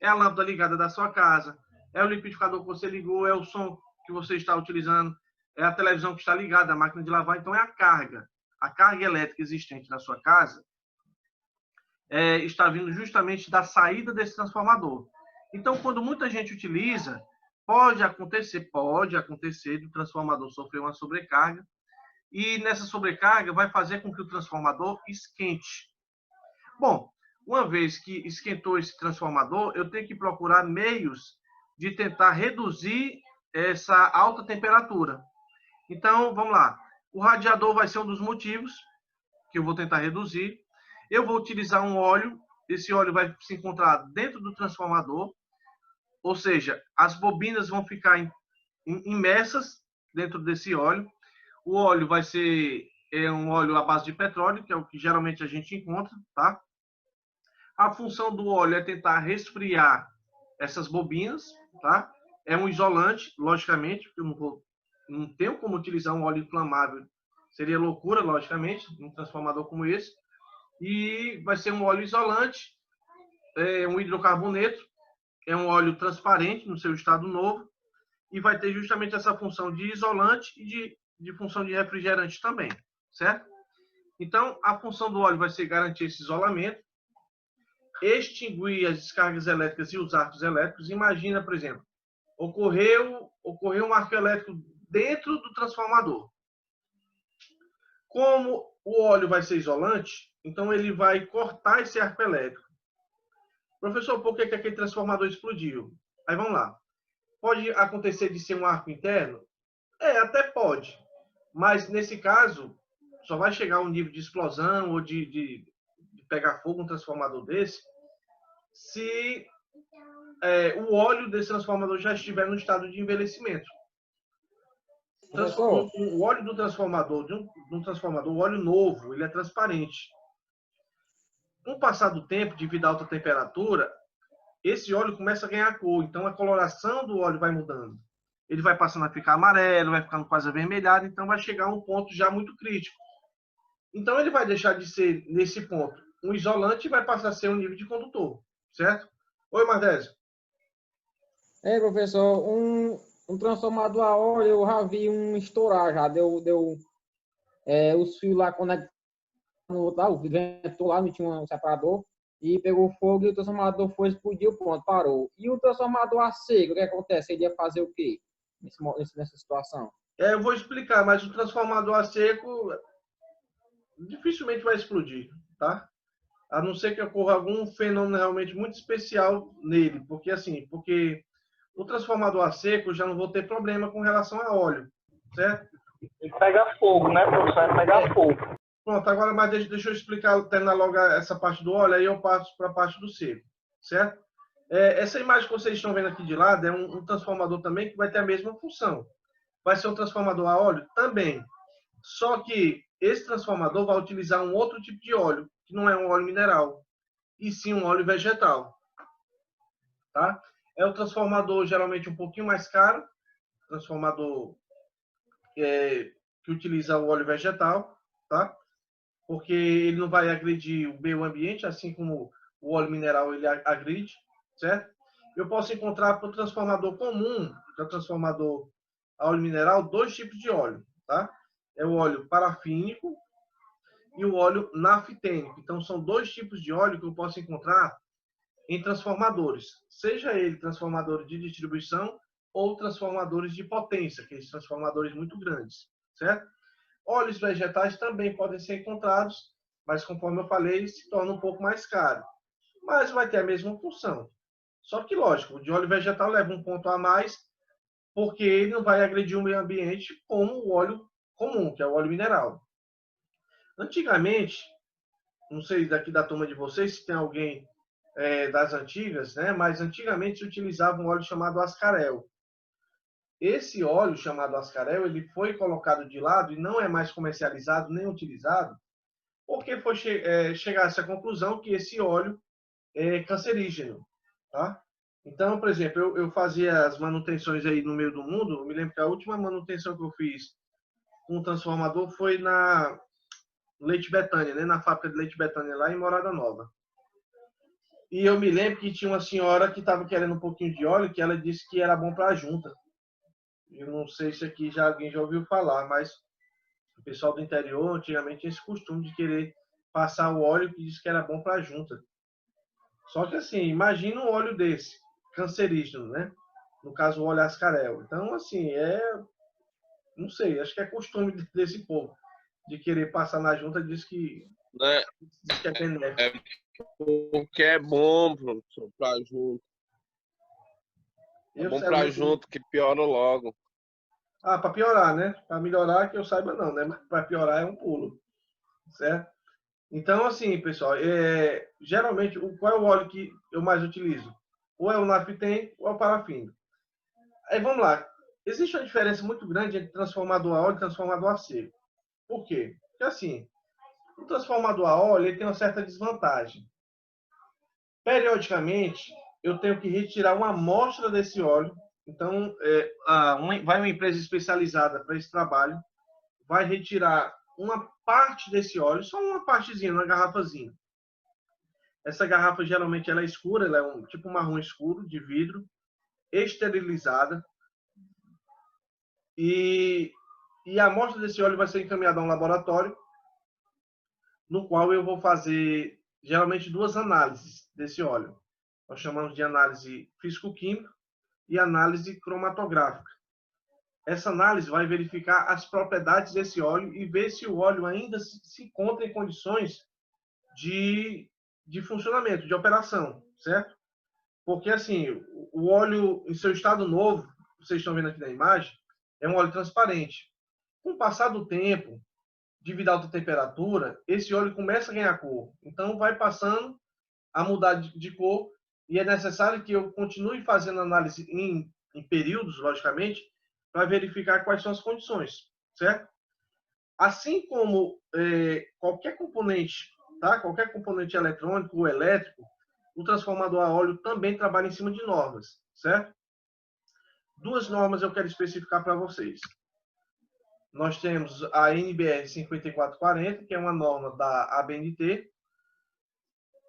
Speaker 1: É a lâmpada ligada da sua casa, é o liquidificador que você ligou, é o som que você está utilizando, é a televisão que está ligada, a máquina de lavar. Então, é a carga. A carga elétrica existente na sua casa está vindo justamente da saída desse transformador. Então, quando muita gente utiliza, pode acontecer do transformador sofrer uma sobrecarga, e nessa sobrecarga vai fazer com que o transformador esquente. Bom, uma vez que esquentou esse transformador, eu tenho que procurar meios de tentar reduzir essa alta temperatura. Então, vamos lá. O radiador vai ser um dos motivos que eu vou tentar reduzir. Eu vou utilizar um óleo. Esse óleo vai se encontrar dentro do transformador, ou seja, as bobinas vão ficar imersas dentro desse óleo. O óleo vai ser um óleo à base de petróleo, que é o que geralmente a gente encontra, tá? A função do óleo é tentar resfriar essas bobinas, tá? É um isolante, logicamente, porque eu não tenho como utilizar um óleo inflamável. Seria loucura, logicamente, num transformador como esse. E vai ser um óleo isolante, um hidrocarboneto, é um óleo transparente no seu estado novo, e vai ter justamente essa função de isolante e de função de refrigerante também, certo? Então, a função do óleo vai ser garantir esse isolamento, extinguir as descargas elétricas e os arcos elétricos. Imagina, por exemplo, ocorreu um arco elétrico dentro do transformador. Como o óleo vai ser isolante, então ele vai cortar esse arco elétrico. Professor, por que aquele transformador explodiu? Aí vamos lá. Pode acontecer de ser um arco interno? Até pode. Mas, nesse caso, só vai chegar a um nível de explosão ou de pegar fogo um transformador desse se o óleo desse transformador já estiver no estado de envelhecimento. O óleo do transformador, de um transformador, o óleo novo, ele é transparente. Com o passar do tempo, devido à alta temperatura, esse óleo começa a ganhar cor. Então, a coloração do óleo vai mudando. Ele vai passando a ficar amarelo, vai ficando quase avermelhado, então vai chegar a um ponto já muito crítico. Então, ele vai deixar de ser, nesse ponto, um isolante e vai passar a ser um nível de condutor, certo? Oi, Mardésio.
Speaker 7: Professor, um transformador a óleo, eu já vi um estourar, já deu os fios lá conectados no outro lado, o ventou lá, não tinha um separador, e pegou fogo e o transformador foi, explodiu, pronto, parou. E o transformador a seco, o que acontece? Ele ia fazer o quê nessa situação?
Speaker 1: Eu vou explicar, mas o transformador a seco dificilmente vai explodir, tá? A não ser que ocorra algum fenômeno realmente muito especial nele, porque o transformador a seco já não vou ter problema com relação a óleo, certo?
Speaker 5: Ele pega fogo, né, professor? Ele pega fogo.
Speaker 1: Pronto, agora, mas deixa eu explicar, terminar logo essa parte do óleo, aí eu passo para a parte do seco, certo? Essa imagem que vocês estão vendo aqui de lado é um transformador também que vai ter a mesma função. Vai ser um transformador a óleo? Também. Só que esse transformador vai utilizar um outro tipo de óleo, que não é um óleo mineral, e sim um óleo vegetal. Tá? É um transformador geralmente um pouquinho mais caro, transformador que utiliza o óleo vegetal, tá? Porque ele não vai agredir o meio ambiente, assim como o óleo mineral ele agride, certo? Eu posso encontrar para o transformador comum, para o transformador a óleo mineral, dois tipos de óleo, tá? É o óleo parafínico e o óleo naftênico. Então, são dois tipos de óleo que eu posso encontrar em transformadores, seja ele transformadores de distribuição ou transformadores de potência, aqueles transformadores muito grandes, certo? Óleos vegetais também podem ser encontrados, mas conforme eu falei, se torna um pouco mais caro. Mas vai ter a mesma função. Só que, lógico, o de óleo vegetal leva um ponto a mais, porque ele não vai agredir o meio ambiente como o óleo comum, que é o óleo mineral. Antigamente, não sei daqui da turma de vocês se tem alguém das antigas, né? Mas antigamente se utilizava um óleo chamado ascarel. Esse óleo chamado ascarel, ele foi colocado de lado e não é mais comercializado nem utilizado, porque foi chegar a essa conclusão que esse óleo é cancerígeno, tá? Então, por exemplo, eu fazia as manutenções aí no meio do mundo. Eu me lembro que a última manutenção que eu fiz com um transformador foi na Leite Betânia, né? Na fábrica de Leite Betânia, lá em Morada Nova. E eu me lembro que tinha uma senhora que estava querendo um pouquinho de óleo, que ela disse que era bom para a junta. Eu não sei se aqui alguém já ouviu falar, mas o pessoal do interior antigamente tinha esse costume de querer passar o óleo que diz que era bom para a junta. Só que assim, imagina um óleo desse, cancerígeno, né? No caso, o óleo ascarel. Então, assim, não sei, acho que é costume desse povo de querer passar na junta, diz que é benéfico.
Speaker 4: Porque é bom, professor, pra junto. É bom pra junto, que piora logo.
Speaker 1: Ah, para piorar, né? Para melhorar, que eu saiba não, né? Mas para piorar é um pulo, certo? Então, assim, pessoal, geralmente, qual é o óleo que eu mais utilizo? Ou é o naftênico ou é o parafínico. Aí, vamos lá. Existe uma diferença muito grande entre transformador a óleo e transformador a seco. Por quê? Porque, assim, o transformador a óleo ele tem uma certa desvantagem. Periodicamente, eu tenho que retirar uma amostra desse óleo. Então, vai uma empresa especializada para esse trabalho, vai retirar uma parte desse óleo, só uma partezinha, uma garrafazinha. Essa garrafa, geralmente, ela é escura, ela é um tipo marrom escuro, de vidro, esterilizada. E a amostra desse óleo vai ser encaminhada a um laboratório, no qual eu vou fazer, geralmente, duas análises desse óleo. Nós chamamos de análise físico-química e análise cromatográfica. Essa análise vai verificar as propriedades desse óleo e ver se o óleo ainda se encontra em condições de funcionamento, de operação, certo? Porque, assim, o óleo em seu estado novo, vocês estão vendo aqui na imagem, é um óleo transparente. Com o passar do tempo, devido à alta temperatura, esse óleo começa a ganhar cor. Então, vai passando a mudar de cor e é necessário que eu continue fazendo análise em períodos, logicamente, para verificar quais são as condições, certo? Assim como qualquer componente, tá? Qualquer componente eletrônico ou elétrico, o transformador a óleo também trabalha em cima de normas, certo? Duas normas eu quero especificar para vocês. Nós temos a NBR 5440, que é uma norma da ABNT,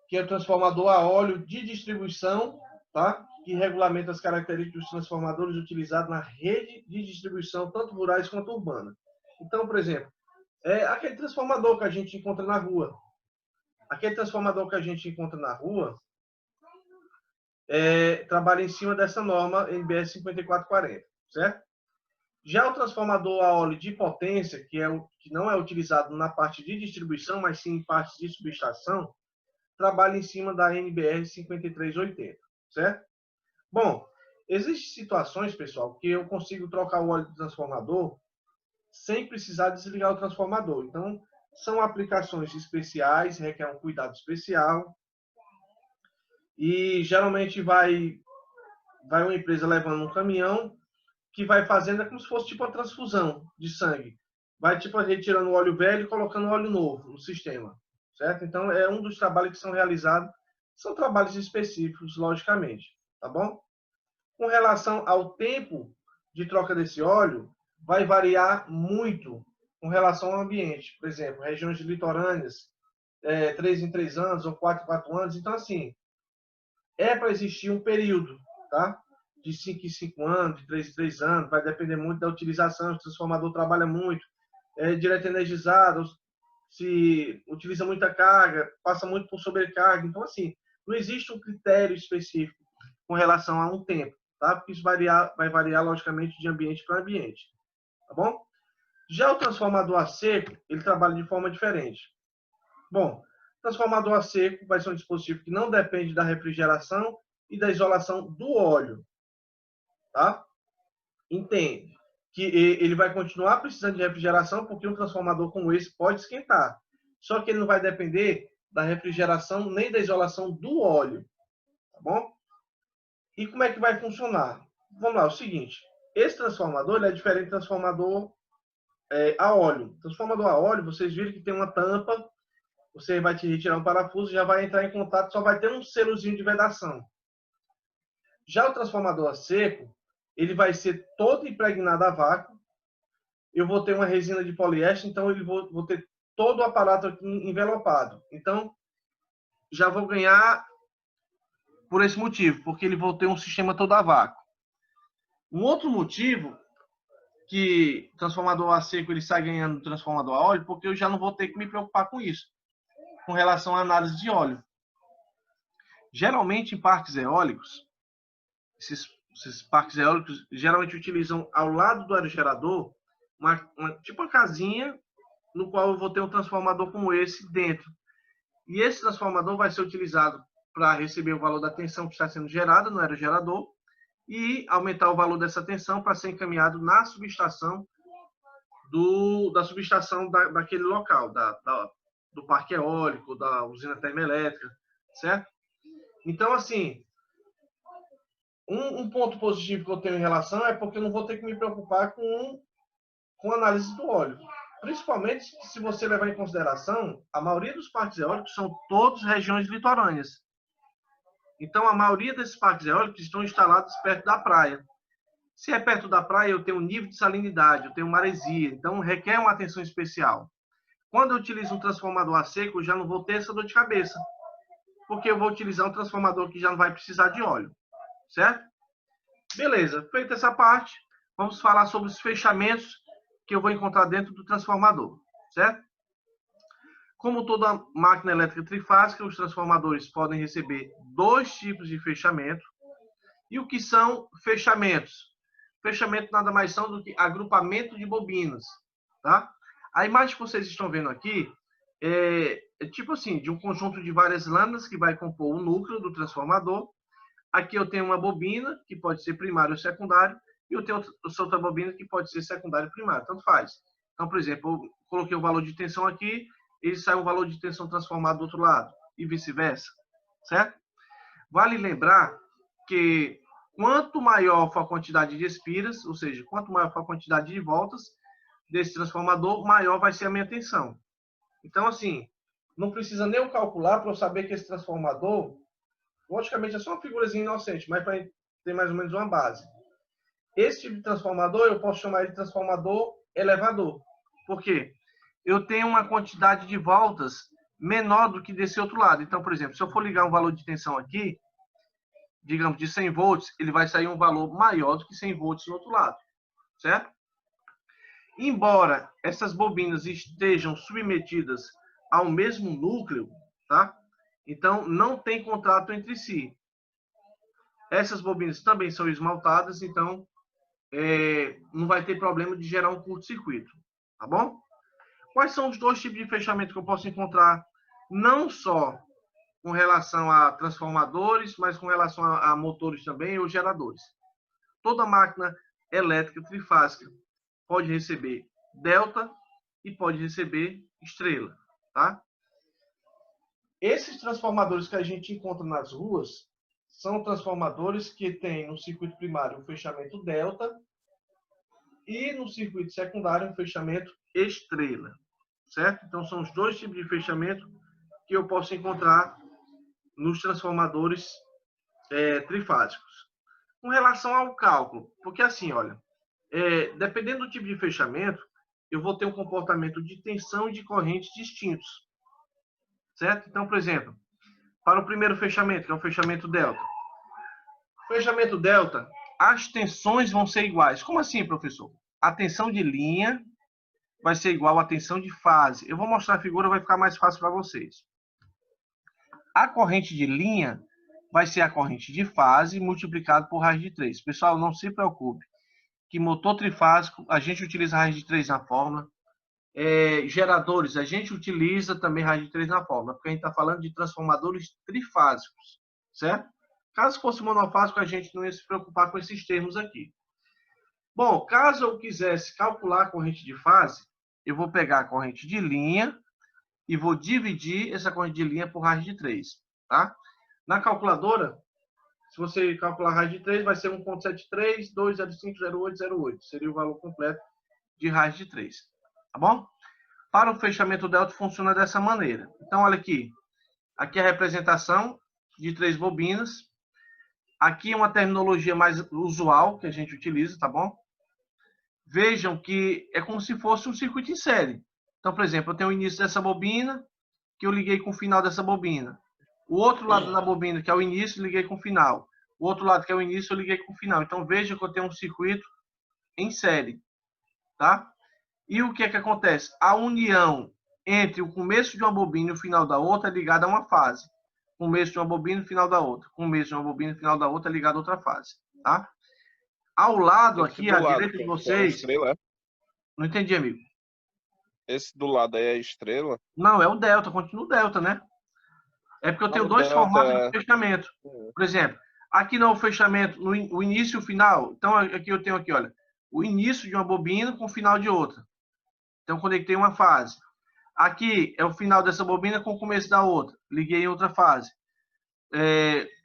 Speaker 1: que é o transformador a óleo de distribuição, tá? Que regulamenta as características dos transformadores utilizados na rede de distribuição, tanto rurais quanto urbana. Então, por exemplo, aquele transformador que a gente encontra na rua. Aquele transformador que a gente encontra na rua trabalha em cima dessa norma NBR 5440, certo? Já o transformador a óleo de potência, que não é utilizado na parte de distribuição, mas sim em parte de subestação, trabalha em cima da NBR 5380, certo? Bom, existem situações, pessoal, que eu consigo trocar o óleo do transformador sem precisar desligar o transformador. Então, são aplicações especiais, requer um cuidado especial. E geralmente vai uma empresa levando um caminhão que vai fazendo, como se fosse tipo uma transfusão de sangue. Vai tipo retirando o óleo velho e colocando o óleo novo no sistema, certo? Então, é um dos trabalhos que são realizados. São trabalhos específicos, logicamente, tá bom? Com relação ao tempo de troca desse óleo, vai variar muito com relação ao ambiente. Por exemplo, regiões litorâneas, 3 em 3 anos ou 4 em 4 anos. Então, assim, é para existir um período, tá? De 5 em 5 anos, de 3 em 3 anos, vai depender muito da utilização, o transformador trabalha muito, é direto energizado, se utiliza muita carga, passa muito por sobrecarga. Então, assim, não existe um critério específico com relação a um tempo, tá? Porque isso vai variar, logicamente, de ambiente para ambiente, tá bom? Já o transformador a seco, ele trabalha de forma diferente. Bom, o transformador a seco vai ser um dispositivo que não depende da refrigeração e da isolação do óleo, tá? Entende que ele vai continuar precisando de refrigeração porque um transformador como esse pode esquentar. Só que ele não vai depender da refrigeração nem da isolação do óleo, tá bom? E como é que vai funcionar? Vamos lá, é o seguinte, esse transformador ele é diferente do transformador a óleo. Transformador a óleo, vocês viram que tem uma tampa, você vai te retirar um parafuso, já vai entrar em contato, só vai ter um selozinho de vedação. Já o transformador a seco, ele vai ser todo impregnado a vácuo. Eu vou ter uma resina de poliéster, então eu vou ter todo o aparato aqui envelopado. Então, já vou ganhar por esse motivo, porque ele vai ter um sistema todo a vácuo. Um outro motivo que o transformador a seco ele sai ganhando do transformador a óleo, porque eu já não vou ter que me preocupar com isso, com relação à análise de óleo. Geralmente, em parques eólicos, esses parques eólicos geralmente utilizam ao lado do aerogerador tipo uma casinha no qual eu vou ter um transformador como esse dentro. E esse transformador vai ser utilizado para receber o valor da tensão que está sendo gerada no aerogerador e aumentar o valor dessa tensão para ser encaminhado na subestação da subestação daquele local, do parque eólico, da usina termoelétrica, certo? Então, assim, um ponto positivo que eu tenho em relação é porque eu não vou ter que me preocupar com a análise do óleo. Principalmente se você levar em consideração, a maioria dos parques eólicos são todos regiões litorâneas. Então, a maioria desses parques eólicos estão instalados perto da praia. Se é perto da praia, eu tenho um nível de salinidade, eu tenho maresia, então requer uma atenção especial. Quando eu utilizo um transformador a seco, eu já não vou ter essa dor de cabeça, porque eu vou utilizar um transformador que já não vai precisar de óleo, certo? Beleza, feita essa parte, vamos falar sobre os fechamentos que eu vou encontrar dentro do transformador, certo? Como toda máquina elétrica trifásica, os transformadores podem receber 2 tipos de fechamento. E o que são fechamentos? Fechamento nada mais são do que agrupamento de bobinas, tá? A imagem que vocês estão vendo aqui é tipo assim, de um conjunto de várias lâminas que vai compor o núcleo do transformador. Aqui eu tenho uma bobina, que pode ser primário ou secundário, e eu tenho outra bobina que pode ser secundário ou primário, tanto faz. Então, por exemplo, eu coloquei o valor de tensão aqui, ele sai um valor de tensão transformado do outro lado, e vice-versa, certo? Vale lembrar que quanto maior for a quantidade de espiras, ou seja, quanto maior for a quantidade de voltas desse transformador, maior vai ser a minha tensão. Então, assim, não precisa nem eu calcular para eu saber que esse transformador, logicamente é só uma figurazinha inocente, mas para ter mais ou menos uma base. Esse tipo de transformador, eu posso chamar ele de transformador elevador. Por quê? Eu tenho uma quantidade de voltas menor do que desse outro lado. Então, por exemplo, se eu for ligar um valor de tensão aqui, digamos de 100 volts, ele vai sair um valor maior do que 100 volts no outro lado, certo? Embora essas bobinas estejam submetidas ao mesmo núcleo, tá? Então, não tem contato entre si. Essas bobinas também são esmaltadas, então não vai ter problema de gerar um curto-circuito, tá bom? Quais são os 2 tipos de fechamento que eu posso encontrar, não só com relação a transformadores, mas com relação a motores também ou geradores? Toda máquina elétrica trifásica pode receber delta e pode receber estrela, tá? Esses transformadores que a gente encontra nas ruas são transformadores que têm no circuito primário um fechamento delta e no circuito secundário um fechamento estrela, certo? Então, são os 2 tipos de fechamento que eu posso encontrar nos transformadores trifásicos. Com relação ao cálculo, porque assim, olha, dependendo do tipo de fechamento, eu vou ter um comportamento de tensão e de corrente distintos. Certo? Então, por exemplo, para o primeiro fechamento, que é o fechamento delta. Fechamento delta, as tensões vão ser iguais. Como assim, professor? A tensão de linha vai ser igual à tensão de fase. Eu vou mostrar a figura, vai ficar mais fácil para vocês. A corrente de linha vai ser a corrente de fase multiplicado por raiz de 3. Pessoal, não se preocupe, que motor trifásico, a gente utiliza raiz de 3 na fórmula. Geradores, a gente utiliza também raiz de 3 na fórmula, porque a gente está falando de transformadores trifásicos, certo? Caso fosse monofásico, a gente não ia se preocupar com esses termos aqui. Bom, caso eu quisesse calcular a corrente de fase, eu vou pegar a corrente de linha e vou dividir essa corrente de linha por raiz de 3, tá? Na calculadora, se você calcular a raiz de 3, vai ser 1.7320500808. Seria o valor completo de raiz de 3. Tá bom? Para o fechamento delta funciona dessa maneira. Então, olha aqui. Aqui é a representação de 3 bobinas. Aqui é uma terminologia mais usual que a gente utiliza, tá bom? Vejam que é como se fosse um circuito em série. Então, por exemplo, eu tenho o início dessa bobina, que eu liguei com o final dessa bobina. O outro lado da bobina, que é o início, liguei com o final. O outro lado, que é o início, eu liguei com o final. Então, veja que eu tenho um circuito em série, tá? E o que é que acontece? A união entre o começo de uma bobina e o final da outra é ligada a uma fase. Começo de uma bobina e final da outra. Começo de uma bobina e final da outra é ligado a outra fase, tá? Ao lado aqui, à direita de vocês...
Speaker 4: Estrela, é?
Speaker 1: Não entendi, amigo.
Speaker 4: Esse do lado aí é a estrela?
Speaker 1: Não, é o delta, continua o delta, né? É porque eu tenho dois
Speaker 4: delta
Speaker 1: formatos de fechamento. Por exemplo, aqui não é o fechamento, o início e o final. Então, aqui eu tenho aqui, olha, o início de uma bobina com o final de outra. Então, conectei uma fase. Aqui é o final dessa bobina com o começo da outra. Liguei em outra fase.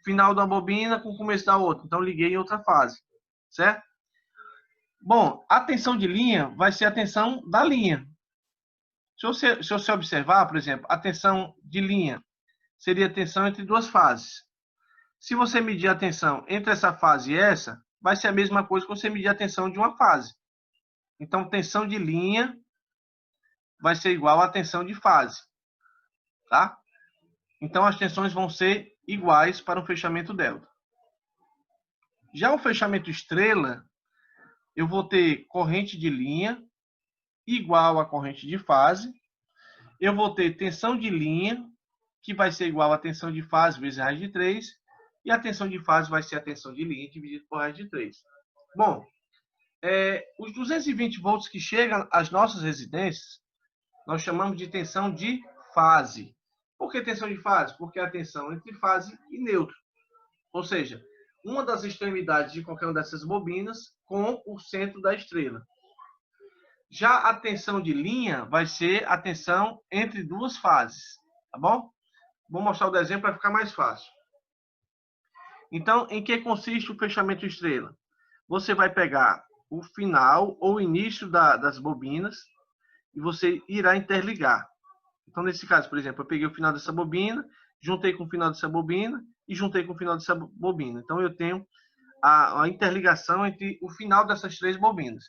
Speaker 1: Final da bobina com o começo da outra. Então, liguei em outra fase. Certo? Bom, a tensão de linha vai ser a tensão da linha. Se você observar, por exemplo, a tensão de linha seria a tensão entre duas fases. Se você medir a tensão entre essa fase e essa, vai ser a mesma coisa que você medir a tensão de uma fase. Então, tensão de linha vai ser igual à tensão de fase. Tá? Então, as tensões vão ser iguais para um fechamento delta. Já o fechamento estrela, eu vou ter corrente de linha igual à corrente de fase. Eu vou ter tensão de linha, que vai ser igual à tensão de fase vezes raiz de 3. E a tensão de fase vai ser a tensão de linha dividido por raiz de 3. Bom, os 220 volts que chegam às nossas residências, nós chamamos de tensão de fase. Por que tensão de fase? Porque é a tensão entre fase e neutro. Ou seja, uma das extremidades de qualquer uma dessas bobinas com o centro da estrela. Já a tensão de linha vai ser a tensão entre duas fases. Tá bom? Vou mostrar o desenho para ficar mais fácil. Então, em que consiste o fechamento estrela? Você vai pegar o final ou o início das bobinas e você irá interligar. Então, nesse caso, por exemplo, eu peguei o final dessa bobina, juntei com o final dessa bobina e juntei com o final dessa bobina. Então, eu tenho a interligação entre o final dessas três bobinas.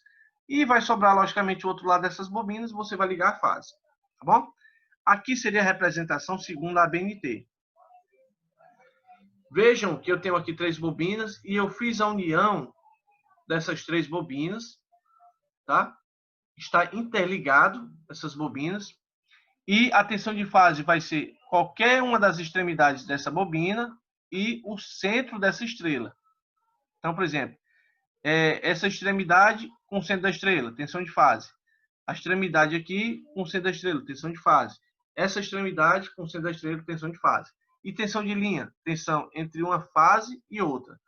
Speaker 1: E vai sobrar, logicamente, o outro lado dessas bobinas, você vai ligar a fase. Tá bom? Aqui seria a representação segundo a ABNT. Vejam que eu tenho aqui 3 bobinas e eu fiz a união dessas 3 bobinas, tá? Está interligado essas bobinas e a tensão de fase vai ser qualquer uma das extremidades dessa bobina e o centro dessa estrela. Então, por exemplo, essa extremidade com o centro da estrela, tensão de fase. A extremidade aqui com o centro da estrela, tensão de fase. Essa extremidade com o centro da estrela, tensão de fase. E tensão de linha, tensão entre uma fase e outra.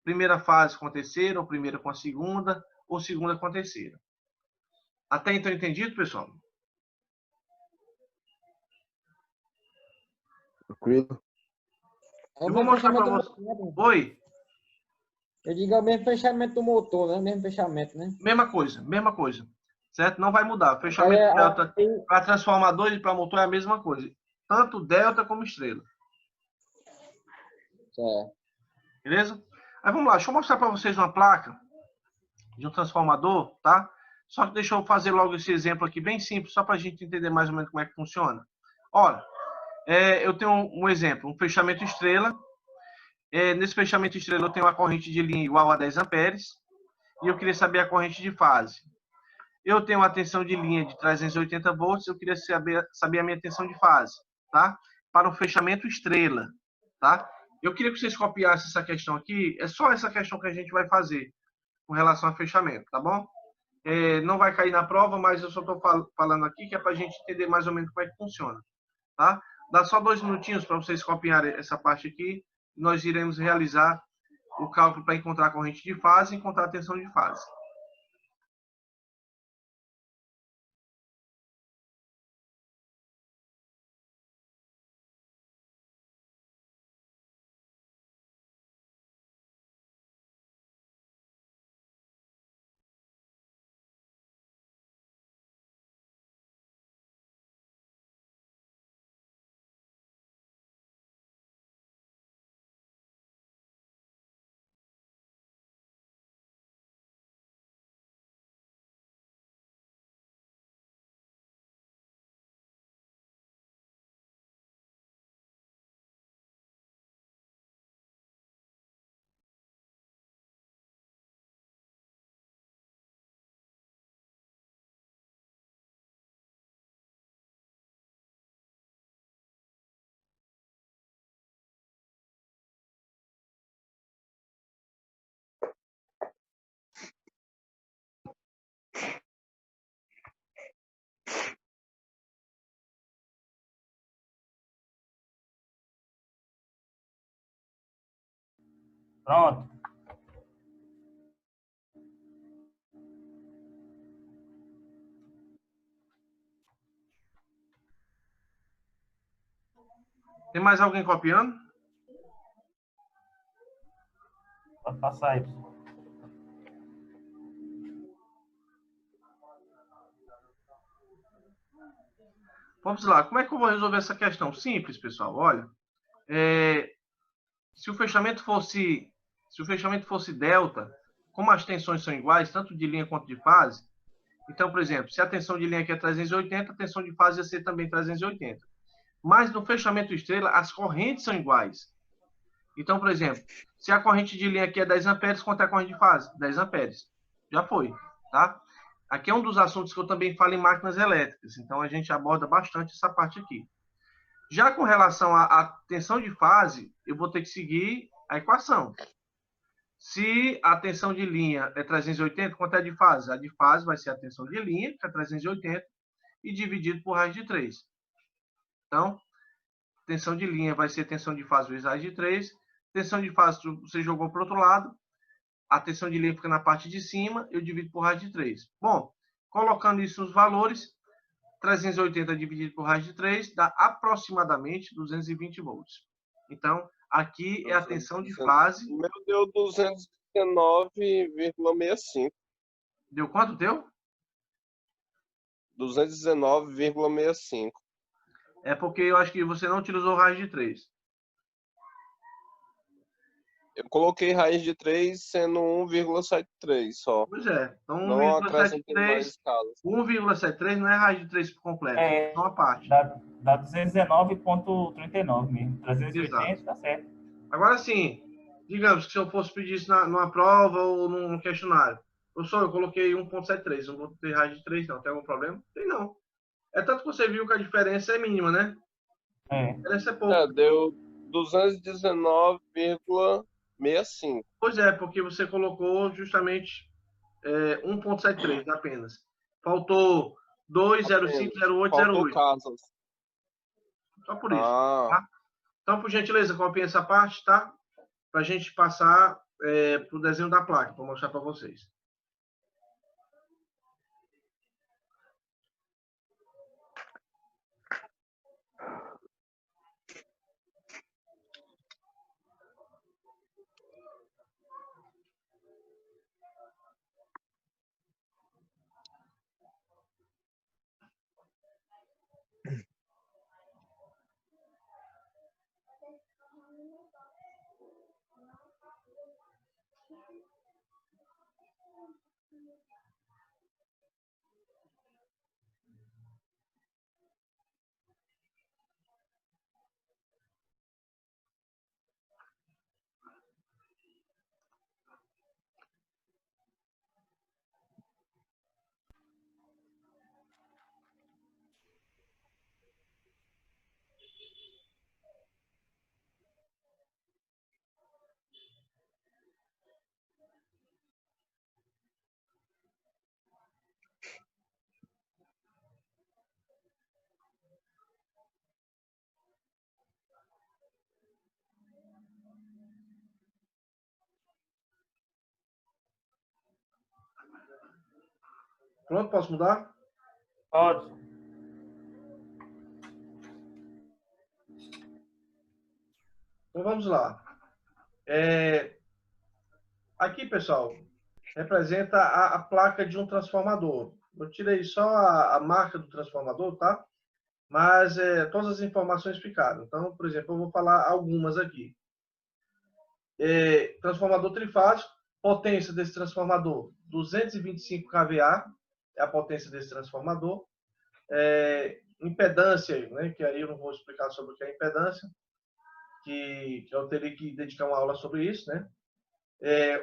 Speaker 1: Primeira fase com a terceira, ou primeira com a segunda, ou segunda com a terceira. Até então entendido, pessoal?
Speaker 6: Tranquilo.
Speaker 1: Eu vou mostrar para você. Oi?
Speaker 7: Eu digo é o mesmo fechamento do motor, né? Mesmo fechamento, né?
Speaker 1: Mesma coisa. Certo? Não vai mudar. O fechamento delta para transformador e para motor é a mesma coisa. Tanto delta como estrela.
Speaker 7: Certo.
Speaker 1: Beleza? Aí vamos lá. Deixa eu mostrar para vocês uma placa de um transformador, tá? Só que deixa eu fazer logo esse exemplo aqui bem simples, só para a gente entender mais ou menos como é que funciona. Olha, eu tenho um exemplo, um fechamento estrela. Nesse fechamento estrela eu tenho uma corrente de linha igual a 10 amperes e eu queria saber a corrente de fase. Eu tenho uma tensão de linha de 380 volts, eu queria saber a minha tensão de fase, tá? Para um fechamento estrela, tá? Eu queria que vocês copiassem essa questão aqui, é só essa questão que a gente vai fazer com relação a fechamento, tá bom? Não vai cair na prova, mas eu só estou falando aqui que é para a gente entender mais ou menos como é que funciona, tá? Dá só 2 minutinhos para vocês copiarem essa parte aqui, nós iremos realizar o cálculo para encontrar a corrente de fase e encontrar a tensão de fase.
Speaker 5: Pronto.
Speaker 1: Tem mais alguém copiando?
Speaker 5: Pode passar aí.
Speaker 1: Vamos lá, como é que eu vou resolver essa questão? Simples, pessoal. Olha, se o fechamento fosse delta, como as tensões são iguais, tanto de linha quanto de fase, então, por exemplo, se a tensão de linha aqui é 380, a tensão de fase ia ser também 380. Mas no fechamento estrela, as correntes são iguais. Então, por exemplo, se a corrente de linha aqui é 10 amperes, quanto é a corrente de fase? 10 amperes. Já foi, tá? Aqui é um dos assuntos que eu também falo em máquinas elétricas, então a gente aborda bastante essa parte aqui. Já com relação à tensão de fase, eu vou ter que seguir a equação. Se a tensão de linha é 380, quanto é de fase? A de fase vai ser a tensão de linha, que é 380, e dividido por raiz de 3. Então, tensão de linha vai ser tensão de fase vezes raiz de 3. Tensão de fase você jogou para o outro lado. A tensão de linha fica na parte de cima, eu divido por raiz de 3. Bom, colocando isso nos valores, 380 dividido por raiz de 3 dá aproximadamente 220 volts. Então, aqui é a tensão de fase.
Speaker 4: O meu deu 219,65.
Speaker 1: Deu quanto deu?
Speaker 4: 219,65.
Speaker 1: É porque eu acho que você não utilizou raiz de 3.
Speaker 4: Eu coloquei raiz de 3 sendo 1,73 só.
Speaker 1: Pois é. Então,
Speaker 4: Não acrescentei mais escalas.
Speaker 1: 1,73 não é raiz de 3 por completo. É só uma parte.
Speaker 5: Dá 219,39 mesmo. 380,
Speaker 1: Exato.
Speaker 5: tá certo.
Speaker 1: Agora sim, digamos que se eu fosse pedir isso numa prova ou num questionário. Professor, eu coloquei 1,73, não vou ter raiz de 3 não. Tem algum problema? Tem não. É tanto que você viu que a diferença é mínima, né?
Speaker 5: É.
Speaker 1: A diferença é pouca.
Speaker 4: Deu 219,65.
Speaker 1: Pois é, porque você colocou justamente 1,73 apenas. Faltou 2,05, 0,8, 0,8.
Speaker 4: Casas.
Speaker 1: Só por isso. Tá? Então, por gentileza, copiem essa parte, tá? Para a gente passar para o desenho da placa, para mostrar para vocês. Pronto, posso mudar?
Speaker 5: Pode.
Speaker 1: Então vamos lá. Aqui, pessoal, representa a placa de um transformador. Eu tirei só a marca do transformador, tá? Mas todas as informações ficaram. Então, por exemplo, eu vou falar algumas aqui. Transformador trifásico, potência desse transformador 225 kVA, é a potência desse transformador. Impedância, né, que aí eu não vou explicar sobre o que é impedância, que eu teria que dedicar uma aula sobre isso, né?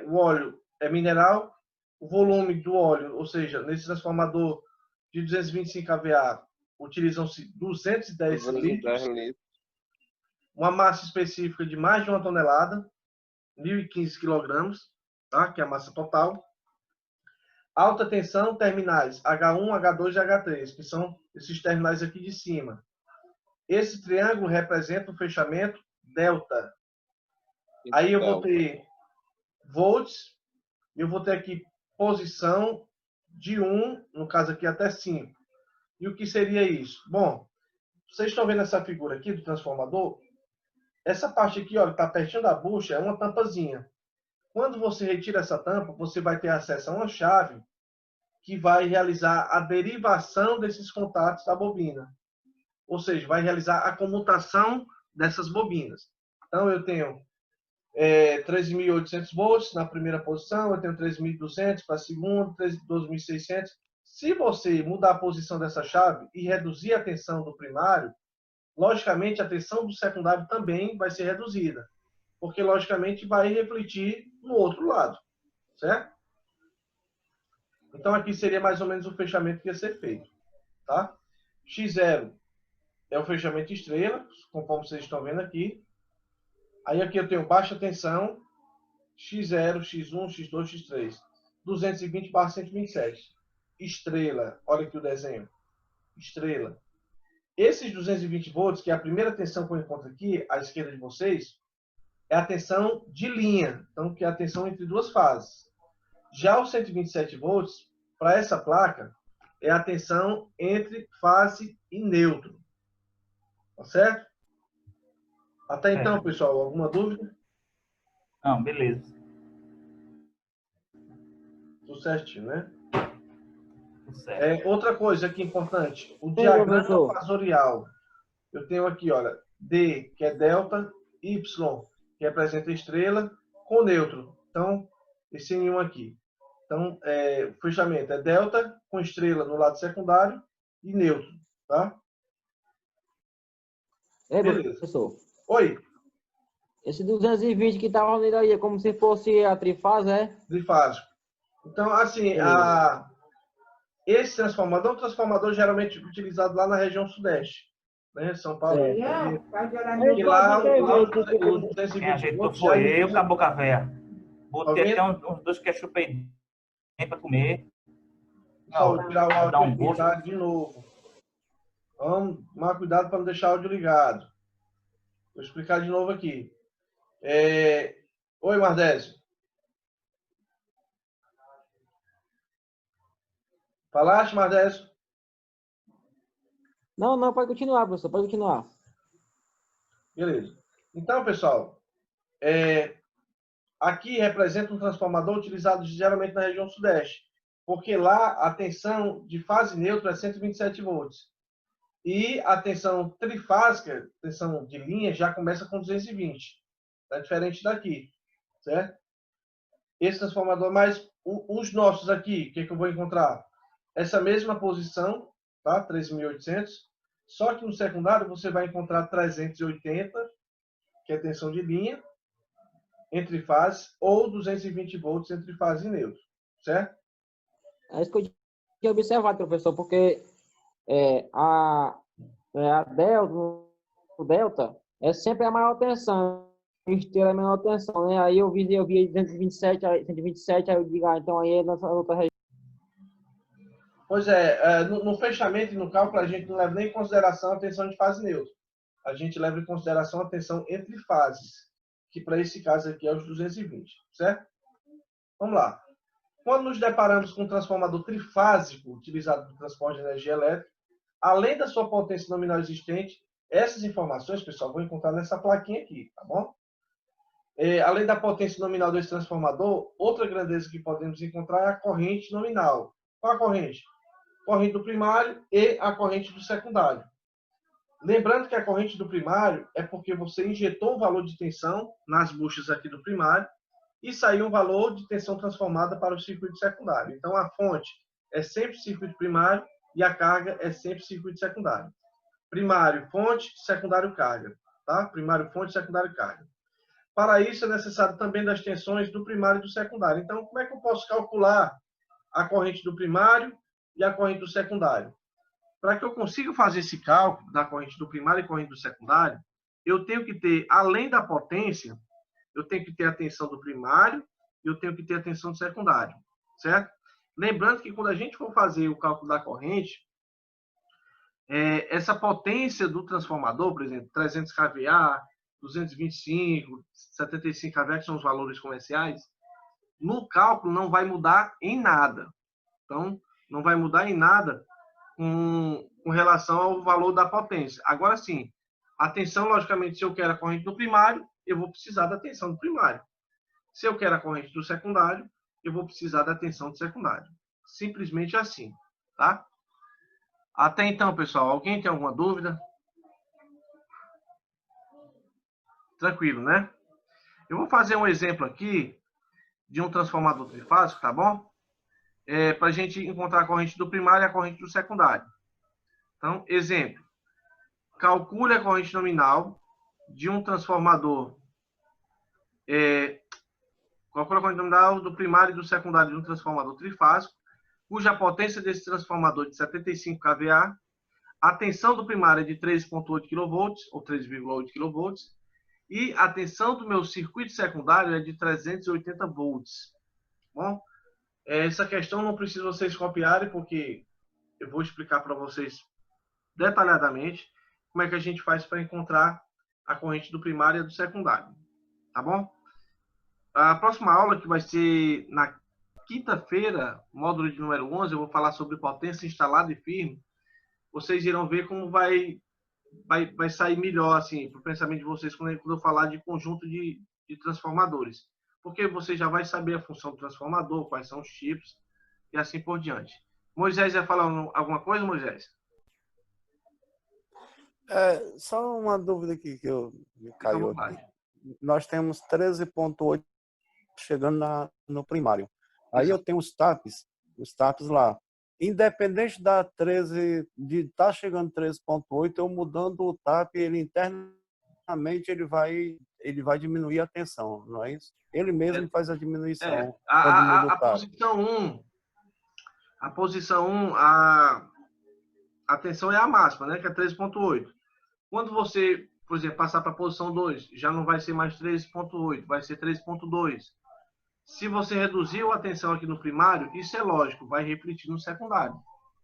Speaker 1: O óleo é mineral, o volume do óleo, ou seja, nesse transformador de 225 kVA, utilizam-se 210 litros, uma massa específica de mais de 1 tonelada, 1.015 quilogramas, tá? Que é a massa total. Alta tensão, terminais H1, H2 e H3, que são esses terminais aqui de cima. Esse triângulo representa o fechamento delta. Aí eu vou ter volts, eu vou ter aqui posição de 1, no caso aqui até 5. E o que seria isso? Bom, vocês estão vendo essa figura aqui do transformador? Essa parte aqui, olha, está pertinho da bucha, é uma tampazinha. Quando você retira essa tampa, você vai ter acesso a uma chave que vai realizar a derivação desses contatos da bobina. Ou seja, vai realizar a comutação dessas bobinas. Então, eu tenho 13.800 volts na primeira posição, eu tenho 3.200 para a segunda, 12.600. Se você mudar a posição dessa chave e reduzir a tensão do primário, logicamente a tensão do secundário também vai ser reduzida, porque logicamente vai refletir no outro lado, certo? Então aqui seria mais ou menos o fechamento que ia ser feito, tá? X0 é o fechamento estrela, conforme vocês estão vendo aqui. Aí aqui eu tenho baixa tensão, X0, X1, X2, X3, 220/127. Estrela, olha aqui o desenho. Estrela. Esses 220 volts, que é a primeira tensão que eu encontro aqui, à esquerda de vocês, é a tensão de linha, então que é a tensão entre duas fases. Já os 127 volts, para essa placa, é a tensão entre fase e neutro. Tá certo? Até então, pessoal, alguma dúvida?
Speaker 5: Não, beleza.
Speaker 1: Tudo certinho, né?
Speaker 5: Tudo certo.
Speaker 1: Outra coisa aqui importante, o diagrama fasorial. Eu tenho aqui, olha, D, que é delta, Y, que representa estrela, com neutro. Então, esse N1 aqui. Então, o fechamento é delta, com estrela no lado secundário e neutro, tá?
Speaker 7: Beleza. Professor.
Speaker 1: Oi.
Speaker 7: Esse 220 que estava nele aí é como se fosse a trifase, é?
Speaker 1: Trifásico. Então, assim, esse transformador é um transformador geralmente utilizado lá na região sudeste, né? São Paulo. E lá o 220
Speaker 5: Quem ajeitou foi eu, acabou com a véia. Botei
Speaker 1: Tá
Speaker 5: até uns 2 ketchup aí para comer.
Speaker 1: Só vou tirar o áudio ligado de novo. Vamos tomar cuidado para não deixar o áudio ligado. Vou explicar de novo aqui. Oi, Mardésio. Falaste, Mardésio?
Speaker 7: Não, pode continuar, professor, pode continuar.
Speaker 1: Beleza. Então, pessoal, aqui representa um transformador utilizado geralmente na região sudeste, porque lá a tensão de fase neutra é 127 volts. E a tensão trifásica, tensão de linha, já começa com 220. É diferente daqui, certo? esse transformador, mas os nossos aqui, o que eu vou encontrar? Essa mesma posição, tá? 3.800, só que no secundário você vai encontrar 380, que é tensão de linha, entre fases, ou 220 volts entre fase e neutro, certo?
Speaker 7: É isso que eu tinha observado, professor, porque a delta, o delta é sempre a maior tensão, a esteira é a menor tensão, né? Aí eu vi 227, 127, aí eu digo, então aí é nessa outra região.
Speaker 1: Pois é, no fechamento e no cálculo a gente não leva nem em consideração a tensão de fase neutra. A gente leva em consideração a tensão entre fases, que para esse caso aqui é os 220, certo? Vamos lá. Quando nos deparamos com um transformador trifásico utilizado no transporte de energia elétrica, além da sua potência nominal existente, essas informações, pessoal, vou encontrar nessa plaquinha aqui, tá bom? Além da potência nominal desse transformador, outra grandeza que podemos encontrar é a corrente nominal. Qual a corrente? Corrente do primário e a corrente do secundário. Lembrando que a corrente do primário é porque você injetou um valor de tensão nas buchas aqui do primário e saiu um valor de tensão transformada para o circuito secundário. Então, a fonte é sempre circuito primário e a carga é sempre circuito secundário. Primário, fonte, secundário, carga. Tá? Primário, fonte, secundário, carga. Para isso, é necessário também das tensões do primário e do secundário. Então, como é que eu posso calcular a corrente do primário e a corrente do secundário? Para que eu consiga fazer esse cálculo da corrente do primário e corrente do secundário, eu tenho que ter, além da potência, eu tenho que ter a tensão do primário e eu tenho que ter a tensão do secundário, certo? Lembrando que quando a gente for fazer o cálculo da corrente, essa potência do transformador, por exemplo, 300 kVA, 225, 75 kVA, que são os valores comerciais, no cálculo não vai mudar em nada. Então, não vai mudar em nada com relação ao valor da potência. Agora sim, a tensão, logicamente, se eu quero a corrente do primário, eu vou precisar da tensão do primário. Se eu quero a corrente do secundário, eu vou precisar da tensão do secundário. Simplesmente assim, tá? Até então, pessoal, alguém tem alguma dúvida? Tranquilo, né? Eu vou fazer um exemplo aqui de um transformador trifásico, tá bom? Para a gente encontrar a corrente do primário e a corrente do secundário. Então, exemplo. Calcule a corrente nominal de um transformador. Calcule a corrente nominal do primário e do secundário de um transformador trifásico, cuja potência desse transformador é de 75 kVA. A tensão do primário é de 3,8 kV, ou 3,8 kV. E a tensão do meu circuito secundário é de 380 volts. Bom, essa questão não precisa vocês copiarem, porque eu vou explicar para vocês detalhadamente como é que a gente faz para encontrar a corrente do primário e do secundário. Tá bom? A próxima aula, que vai ser na quinta-feira, módulo de número 11, eu vou falar sobre potência instalada e firme. Vocês irão ver como vai sair melhor assim, para o pensamento de vocês quando eu falar de conjunto de transformadores. Porque você já vai saber a função do transformador, quais são os tipos e assim por diante. Moisés ia falar alguma coisa, Moisés?
Speaker 3: Só uma dúvida aqui que me caiu
Speaker 1: Então,
Speaker 3: aqui. Nós temos 13,8 chegando no primário. Aí
Speaker 1: Exato.
Speaker 3: eu tenho os TAPs lá. Independente da 13, de estar chegando 13,8, eu mudando o TAP, ele internamente ele vai diminuir a tensão, não é isso? Ele mesmo faz a diminuição quando muda o TAP.
Speaker 1: Posição 1, a tensão é a máxima, né, que é 13,8. Quando você, por exemplo, passar para a posição 2, já não vai ser mais 13,8, vai ser 3,2. Se você reduziu a tensão aqui no primário, isso é lógico, vai refletir no secundário.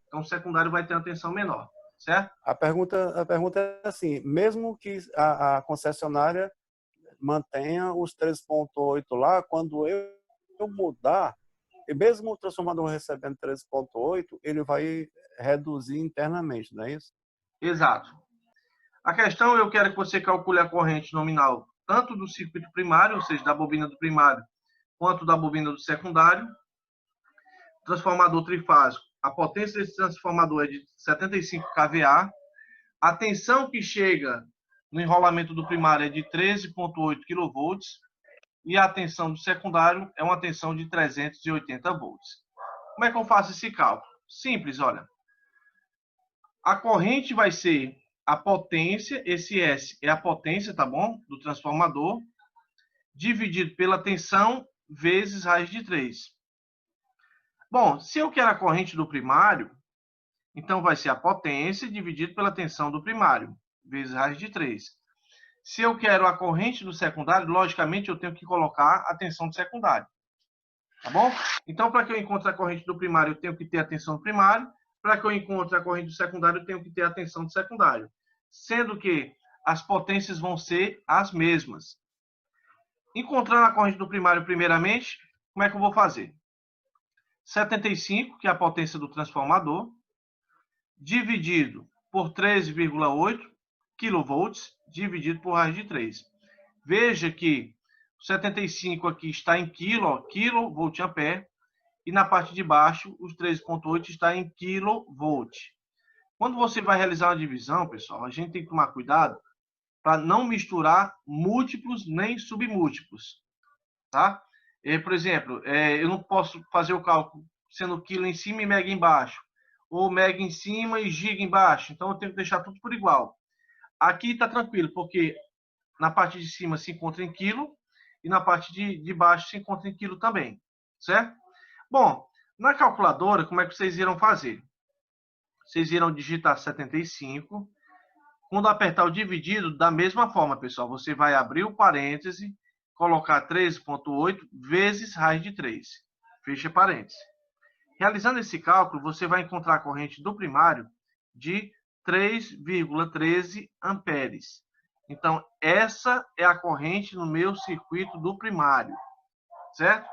Speaker 1: Então, o secundário vai ter uma tensão menor, certo?
Speaker 3: A pergunta é assim, mesmo que a concessionária mantenha os 3,8 lá, quando eu mudar, e mesmo o transformador recebendo 13,8, ele vai reduzir internamente, não é isso?
Speaker 1: Exato. A questão, eu quero que você calcule a corrente nominal tanto do circuito primário, ou seja, da bobina do primário, quanto da bobina do secundário. Transformador trifásico, a potência desse transformador é de 75 kVA. A tensão que chega no enrolamento do primário é de 13,8 kV. e a tensão do secundário é uma tensão de 380 volts. Como é que eu faço esse cálculo? Simples, olha. A corrente vai ser a potência, esse S é a potência, tá bom? Do transformador, dividido pela tensão vezes raiz de 3. Bom, se eu quero a corrente do primário, então vai ser a potência dividido pela tensão do primário, vezes raiz de 3. Se eu quero a corrente do secundário, logicamente eu tenho que colocar a tensão do secundário. Tá bom? Então, para que eu encontre a corrente do primário, eu tenho que ter a tensão do primário. Para que eu encontre a corrente do secundário, eu tenho que ter a tensão do secundário. Sendo que as potências vão ser as mesmas. Encontrando a corrente do primário primeiramente, como é que eu vou fazer? 75, que é a potência do transformador, dividido por 13,8 kV, dividido por raiz de 3. Veja que o 75 aqui está em kVA, e na parte de baixo, os 13,8 está em kV. Quando você vai realizar uma divisão, pessoal, a gente tem que tomar cuidado para não misturar múltiplos nem submúltiplos, tá? Por exemplo, eu não posso fazer o cálculo sendo quilo em cima e mega embaixo, ou mega em cima e giga embaixo. Então, eu tenho que deixar tudo por igual. Aqui está tranquilo, porque na parte de cima se encontra em quilo e na parte de baixo se encontra em quilo também, certo? Bom, na calculadora, como é que vocês irão fazer? Vocês irão digitar 75. Quando apertar o dividido, da mesma forma, pessoal, você vai abrir o parêntese, colocar 13,8 vezes raiz de 3. Fecha parêntese. Realizando esse cálculo, você vai encontrar a corrente do primário de 3,13 amperes. Então, essa é a corrente no meu circuito do primário, certo?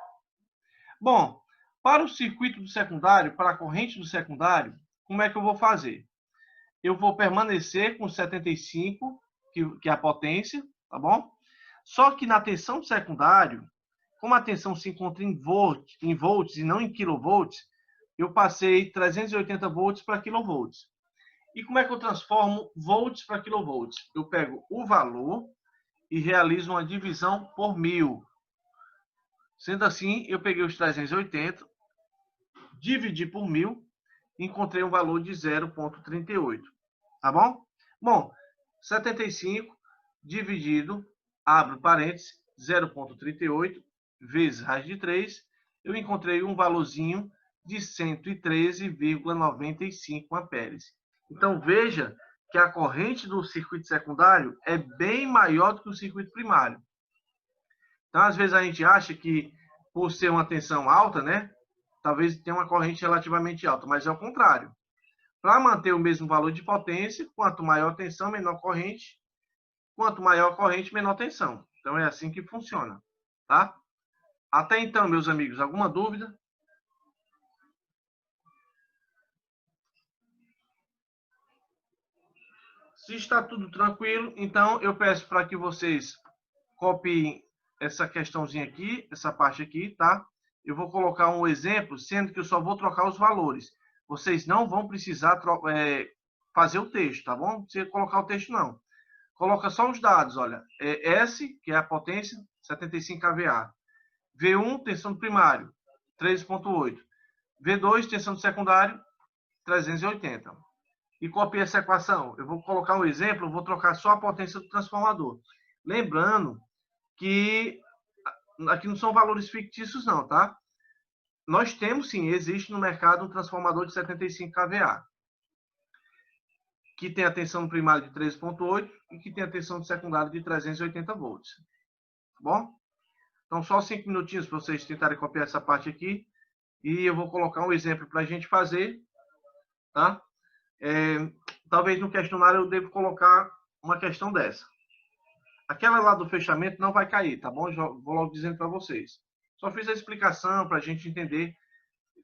Speaker 1: Bom, para o circuito do secundário, para a corrente do secundário, como é que eu vou fazer? Eu vou permanecer com 75, que é a potência, tá bom? Só que na tensão do secundário, como a tensão se encontra em volts e não em kilovolts, eu passei 380 volts para kilovolts. E como é que eu transformo volts para kilovolts? Eu pego o valor e realizo uma divisão por 1000. Sendo assim, eu peguei os 380, dividi por 1000, e encontrei um valor de 0,38. Tá bom? Bom, 75 dividido, abro parênteses, 0,38 vezes raiz de 3, eu encontrei um valorzinho de 113,95 amperes. Então, veja que a corrente do circuito secundário é bem maior do que o circuito primário. Então, às vezes a gente acha que, por ser uma tensão alta, né, talvez tenha uma corrente relativamente alta, mas é o contrário. Para manter o mesmo valor de potência, quanto maior a tensão, menor corrente. Quanto maior a corrente, menor tensão. Então, é assim que funciona, tá? Até então, meus amigos, alguma dúvida? Se está tudo tranquilo, então eu peço para que vocês copiem essa questãozinha aqui, essa parte aqui, tá? Eu vou colocar um exemplo, sendo que eu só vou trocar os valores. Vocês não vão precisar fazer o texto, tá bom? Não precisa colocar o texto, não. Coloca só os dados, olha. S, que é a potência, 75 kVA. V1, tensão do primário, 13,8. V2, tensão do secundário, 380. E copia essa equação. Eu vou colocar um exemplo, eu vou trocar só a potência do transformador. Lembrando que aqui não são valores fictícios, não, tá? Nós temos, sim, existe no mercado um transformador de 75 kVA, que tem a tensão primária de 13,8 e que tem a tensão de secundário de 380 volts. Tá bom? Então, só 5 minutinhos para vocês tentarem copiar essa parte aqui. E eu vou colocar um exemplo para a gente fazer, tá? Talvez no questionário eu devo colocar uma questão dessa. Aquela lá do fechamento não vai cair, tá bom? Já vou logo dizendo para vocês. Só fiz a explicação para a gente entender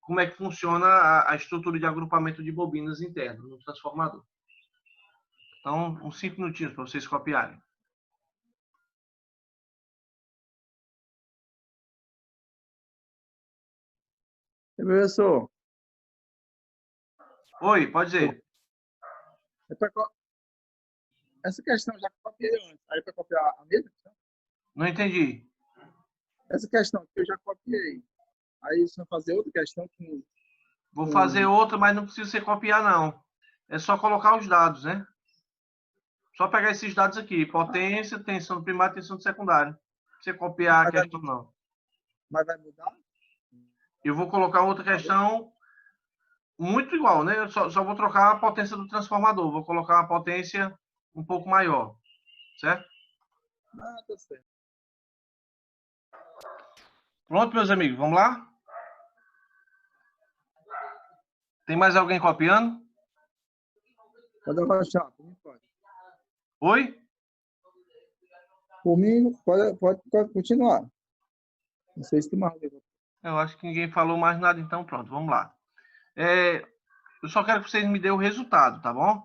Speaker 1: como é que funciona a estrutura de agrupamento de bobinas interno no transformador. Então, uns 5 minutinhos para vocês copiarem.
Speaker 8: Professor,
Speaker 1: Oi, pode dizer.
Speaker 8: essa questão já copiei antes. Aí para copiar a mesma questão?
Speaker 1: Não entendi.
Speaker 8: Essa questão aqui eu já copiei. Aí você vai fazer outra questão com...
Speaker 1: Vou fazer outra, mas não precisa você copiar, não. É só colocar os dados, né? Só pegar esses dados aqui. Potência, tensão primária, tensão secundária. Não precisa copiar a questão, não.
Speaker 8: Mas vai mudar?
Speaker 1: Eu vou colocar outra questão muito igual, né? Eu só vou trocar a potência do transformador. Vou colocar uma potência um pouco maior. Certo?
Speaker 8: Ah, tá certo.
Speaker 1: Pronto, meus amigos. Vamos lá? Tem mais alguém copiando?
Speaker 8: Pode abaixar, por mim pode.
Speaker 1: Oi?
Speaker 8: Por mim, pode continuar. Não sei se tem mais alguém.
Speaker 1: Eu acho que ninguém falou mais nada, então pronto, vamos lá. Eu só quero que vocês me dêem o resultado, tá bom?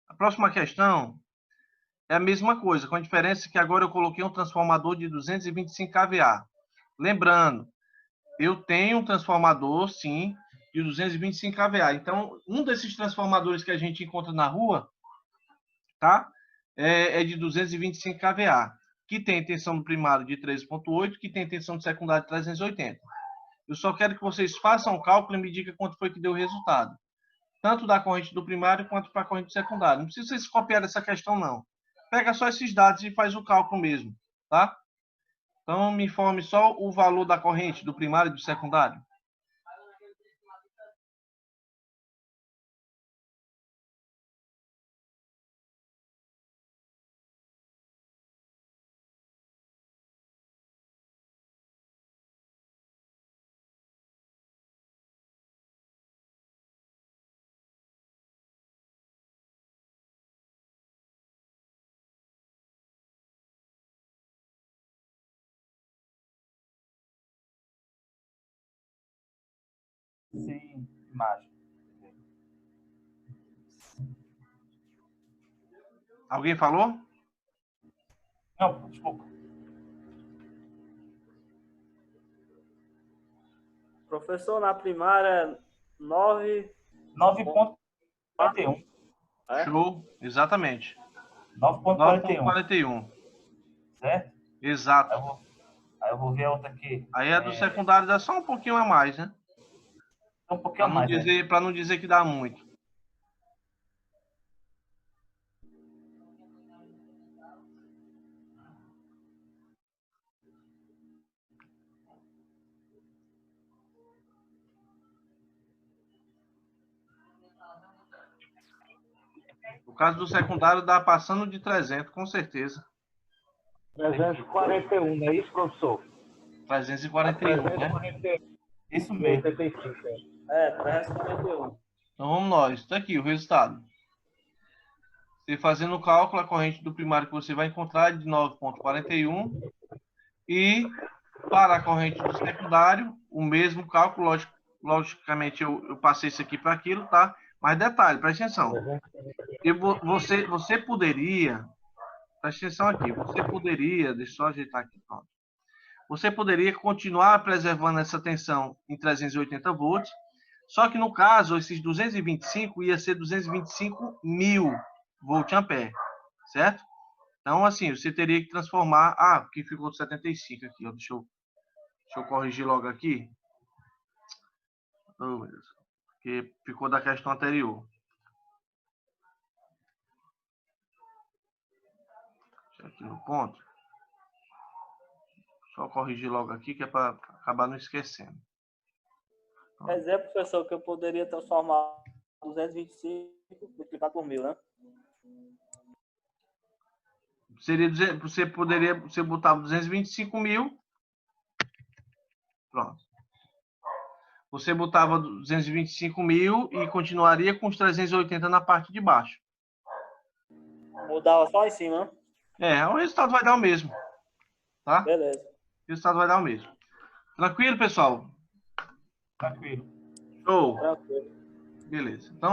Speaker 1: A próxima questão é a mesma coisa, com a diferença que agora eu coloquei um transformador de 225 kVA. Lembrando, eu tenho um transformador, sim, de 225 kVA. Então, um desses transformadores que a gente encontra na rua, tá? É de 225 kVA, que tem tensão no primário de 13,8, que tem tensão no secundário de 380. Eu só quero que vocês façam o cálculo e me digam quanto foi que deu o resultado. Tanto da corrente do primário quanto para a corrente do secundário. Não precisa vocês copiar essa questão, não. Pega só esses dados e faz o cálculo mesmo, tá? Então, me informe só o valor da corrente do primário e do secundário.
Speaker 5: Sim, imagem.
Speaker 1: Alguém falou?
Speaker 5: Não, desculpa.
Speaker 9: Professor, na primária,
Speaker 5: 9,41.
Speaker 9: É?
Speaker 1: Show, exatamente.
Speaker 5: 9,41.
Speaker 1: 9,41.
Speaker 5: Certo?
Speaker 1: Exato.
Speaker 5: Aí eu vou ver a outra aqui.
Speaker 1: Aí a do secundário dá só um pouquinho a mais, né?
Speaker 5: Um pouquinho a mais.
Speaker 1: Para não dizer que dá muito. No caso do secundário, dá passando de 300, com certeza.
Speaker 10: 341, não é isso, professor?
Speaker 1: 341, né?
Speaker 5: Isso mesmo.
Speaker 10: 85,
Speaker 9: É, 341.
Speaker 1: Então vamos nós. Está aqui o resultado. Você fazendo o cálculo, a corrente do primário que você vai encontrar é de 9,41. E para a corrente do secundário, o mesmo cálculo, logicamente eu passei isso aqui para aquilo, tá? Mas detalhe, presta atenção. Você poderia, presta atenção aqui, você poderia, deixa eu só ajeitar aqui, pronto. Você poderia continuar preservando essa tensão em 380 volts, só que no caso, esses 225 ia ser 225 mil volt-ampere, certo? Então, assim, você teria que transformar... Ah, aqui ficou 75 aqui, ó. Deixa eu corrigir logo aqui. Oh, meu Deus. Porque ficou da questão anterior. Deixa aqui no ponto. Só corrigir logo aqui, que é para acabar não esquecendo.
Speaker 9: Quer dizer, professor, que eu poderia transformar 225 multiplicado por 1000, né?
Speaker 1: Você botava 225 mil. Pronto. Você botava 225 mil e continuaria com os 380 na parte de baixo.
Speaker 9: Mudava só em cima, né?
Speaker 1: O resultado vai dar o mesmo. Tá?
Speaker 9: Beleza.
Speaker 1: O resultado vai dar o mesmo. Tranquilo, pessoal?
Speaker 5: Tranquilo.
Speaker 1: Show.
Speaker 9: Tranquilo.
Speaker 1: Beleza. Então,